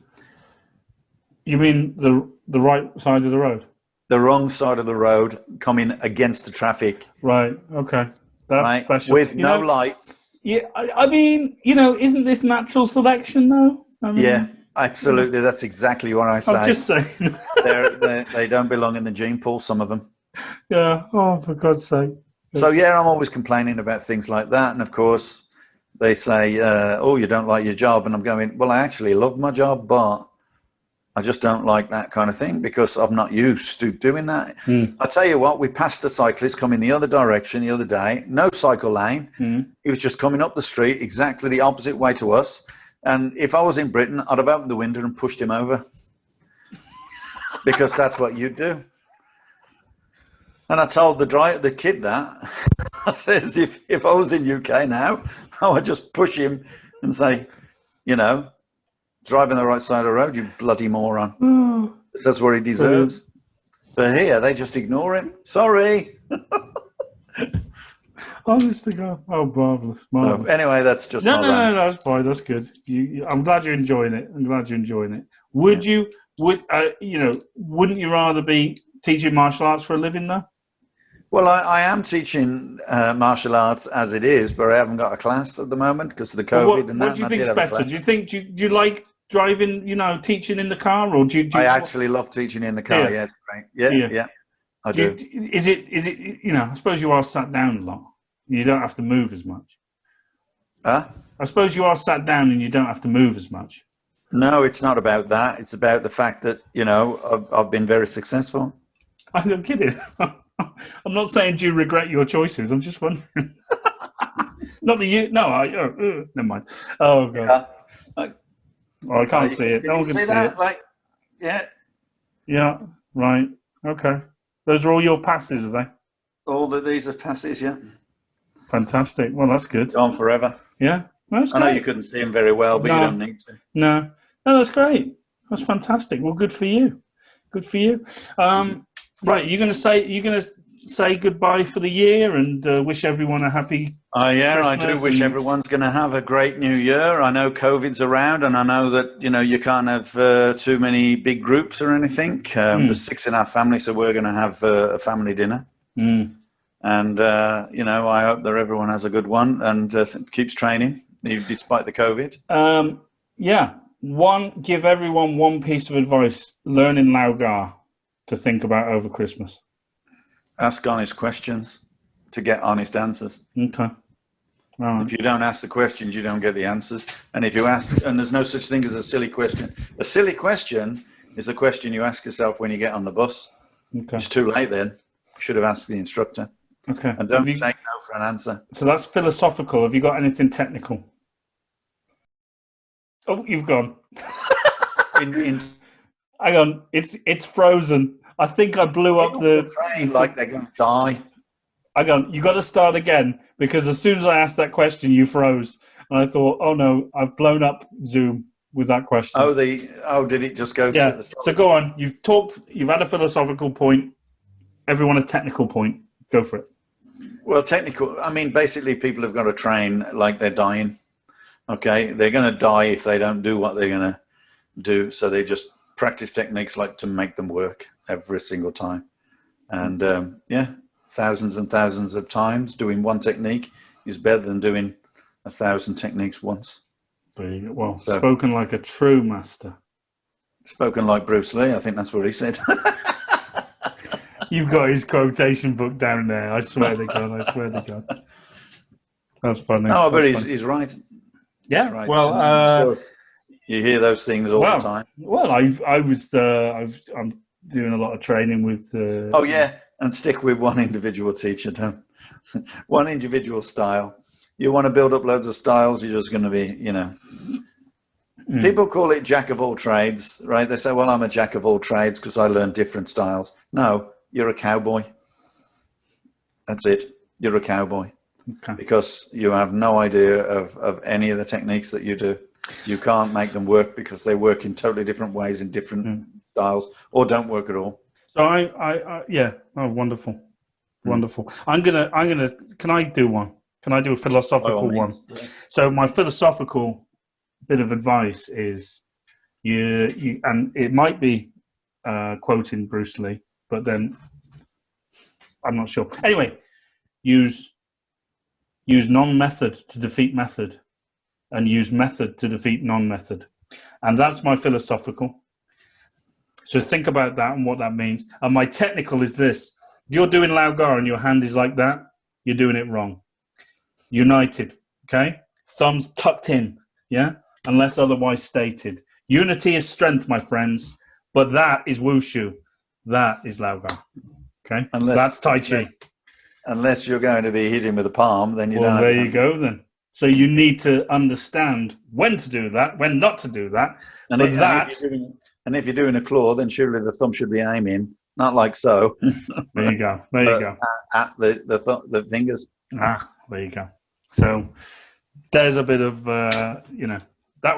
You mean the right side of the road? The wrong side of the road, coming against the traffic. Right. Okay. That's special. With no lights. Yeah. I mean, isn't this natural selection, though? Yeah, absolutely. That's exactly what I say. I'm just saying. They don't belong in the gene pool, some of them. Yeah. Oh, for God's sake. So, I'm always complaining about things like that. And, of course, they say, "Oh, you don't like your job." And I'm going, "Well, I actually love my job, but I just don't like that kind of thing because I'm not used to doing that." I tell you what, we passed a cyclist coming the other direction the other day, no cycle lane. He was just coming up the street exactly the opposite way to us. And if I was in Britain, I'd have opened the window and pushed him over because that's what you'd do. And I told the kid that. I says, if I was in UK now, I would just push him and say, driving the right side of the road, you bloody moron. That's what he deserves. But here, they just ignore him. Sorry. Honest to God. Oh, marvellous. So, anyway, that's just No, that's fine. That's good. I'm glad you're enjoying it. Wouldn't you rather be teaching martial arts for a living, though? Well, I am teaching martial arts as it is, but I haven't got a class at the moment because of the COVID and that. What do you think is better? Do you like driving, teaching in the car, or do you? I actually love teaching in the car. Yeah, right. Yeah. I do. Is it? I suppose you are sat down a lot. You don't have to move as much. Huh? I suppose you are sat down and you don't have to move as much. No, it's not about that. It's about the fact that I've been very successful. I'm not kidding. I'm not saying do you regret your choices. I'm just wondering. Not that you. No, never mind. Oh God. I can't see it. No one can see it. Yeah. Right. Okay. Those are all your passes, are they? These are passes. Yeah. Fantastic. Well, that's good. Gone forever. Yeah. That's I know you couldn't see them very well, but you don't need to. No. No, that's great. That's fantastic. Well, good for you. Good for you. Right, you're going to say goodbye for the year and wish everyone a happy Yeah, Christmas. I do wish everyone's going to have a great new year. I know COVID's around, and I know that you can't have too many big groups or anything. There's 6 in our family, so we're going to have a family dinner. And I hope that everyone has a good one and keeps training despite the COVID. Give everyone one piece of advice: learn in Laogar to think about over Christmas. Ask honest questions to get honest answers. Okay. Right. If you don't ask the questions, you don't get the answers. And if you ask, and there's no such thing as a silly question. A silly question is a question you ask yourself when you get on the bus. Okay. It's too late then. You should have asked the instructor. Okay. And don't say no for an answer. So that's philosophical. Have you got anything technical? Oh, you've gone. Hang on. It's frozen. I think I blew up the train like they're going to die. Hang on. You got to start again because as soon as I asked that question, you froze, and I thought, "Oh no, I've blown up Zoom with that question." Did it just go? Yeah. So go on. You've talked. You've had a philosophical point. Everyone a technical point. Go for it. Well, technical. I mean, basically, people have got to train like they're dying. Okay, they're going to die if they don't do what they're going to do. So they just practice techniques like to make them work every single time. And thousands and thousands of times doing one technique is better than doing 1,000 techniques once. There you go. Well, spoken like a true master. Spoken like Bruce Lee. I think that's what he said. You've got his quotation book down there. I swear to God. I swear to God. That's funny. Oh, but he's right. Yeah. He's right. Well, you hear those things all the time. Well, I'm doing a lot of training with. And stick with one individual teacher. Don't one individual style. You want to build up loads of styles. You're just going to be, People call it jack of all trades, right? They say, "Well, I'm a jack of all trades because I learn different styles." No, you're a cowboy. That's it. You're a cowboy. Okay. Because you have no idea of any of the techniques that you do. You can't make them work because they work in totally different ways in different styles or don't work at all. So wonderful. Wonderful. Can I do one? Can I do a philosophical one? Yeah. So my philosophical bit of advice is you and it might be quoting Bruce Lee, but then I'm not sure. Anyway, use non-method to defeat method and use method to defeat non-method. And that's my philosophical. So think about that and what that means. And my technical is this. If you're doing Laogar and your hand is like that, you're doing it wrong. United, okay? Thumbs tucked in, yeah? Unless otherwise stated. Unity is strength, my friends, but that is wushu. That is Laogar, okay? That's Tai Chi. Unless you're going to be hitting with a palm, then you don't. Well, there you go then. So you need to understand when to do that, when not to do that. And if you're doing a claw, then surely the thumb should be aiming, not like so. There you go. There you go. At the fingers. There you go. So there's a bit of, that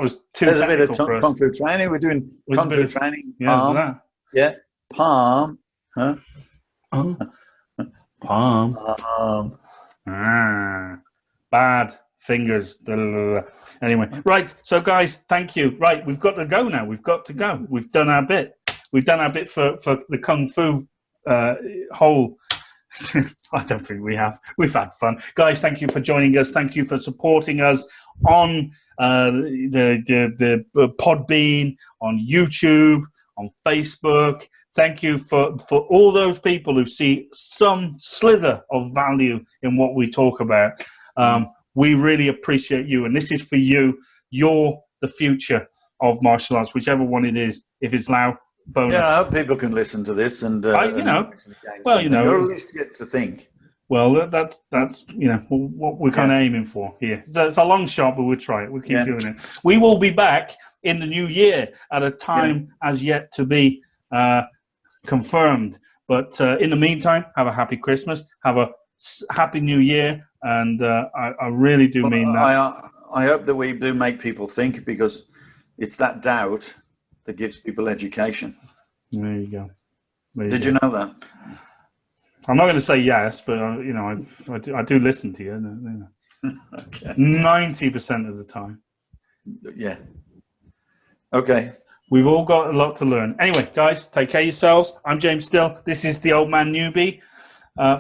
was too There's a bit of for us. kung fu training. We're doing kung fu training. Palm. Yeah. Palm. Huh? Palm. Bad fingers. Anyway, right. So, guys, thank you. Right, we've got to go now. We've got to go. We've done our bit. We've done our bit for the kung fu whole. I don't think we have. We've had fun, guys. Thank you for joining us. Thank you for supporting us on the Podbean, on YouTube, on Facebook. Thank you for all those people who see some slither of value in what we talk about. We really appreciate you, and this is for you. You're the future of martial arts, whichever one it is. If it's Lao, bonus. Yeah, I hope people can listen to this and you at least get to think. Well, that's what we're kind of aiming for here. It's a long shot, but we'll try it. We'll keep doing it. We will be back in the new year at a time as yet to be confirmed. But in the meantime, have a happy Christmas. Have a happy New Year, and I really do mean that. I hope that we do make people think, because It's that doubt that gives people education. There you go. Did you know that? I'm not going to say yes, but you know, I do listen to you. Okay. 90% of the time. Yeah. Okay. We've all got a lot to learn. Anyway, guys, take care of yourselves. I'm James Still. This is the old man newbie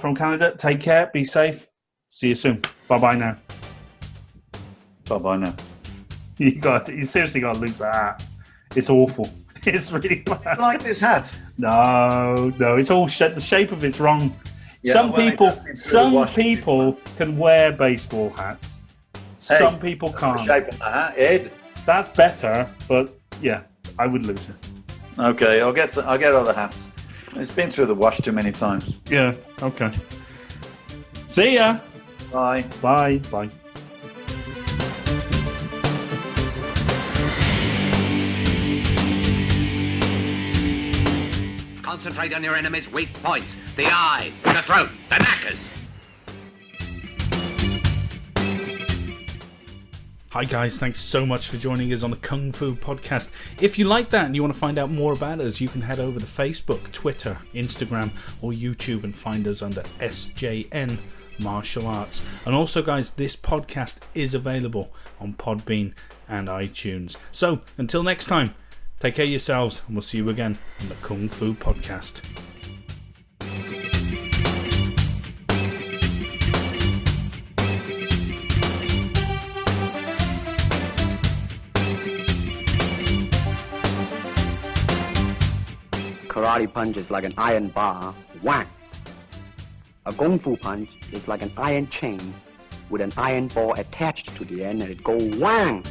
from Canada. Take care. Be safe. See you soon. Bye-bye now. Bye-bye now. You seriously got to lose that hat. It's awful. It's really bad. I like this hat. No, it's all the shape of it's wrong. Yeah, some well, people can wear baseball hats. Hey, some people can't. The shape of the hat, Ed. That's better, but yeah, I would lose it. Okay, I'll get other hats. It's been through the wash too many times. Yeah. Okay. See ya. Bye. Bye. Bye. Concentrate on your enemy's weak points. The eyes, the throat, the knackers. Hi guys, thanks so much for joining us on the Kung Fu Podcast. If you like that and you want to find out more about us, you can head over to Facebook, Twitter, Instagram or YouTube and find us under SJN Martial Arts. And also guys, this podcast is available on Podbean and iTunes. So until next time, take care of yourselves and we'll see you again on the Kung Fu Podcast. Karate punch is like an iron bar, whack. A Kung Fu punch is like an iron chain with an iron ball attached to the end and it go whang.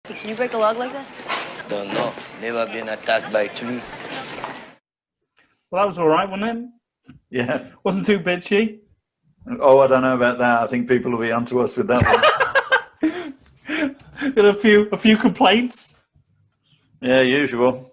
Can you break a log like that? Don't know. Never been attacked by tree. Well, that was all right, wasn't it? Yeah. Wasn't too bitchy. Oh, I don't know about that. I think people will be onto us with that one. Got a few complaints. Yeah, usual.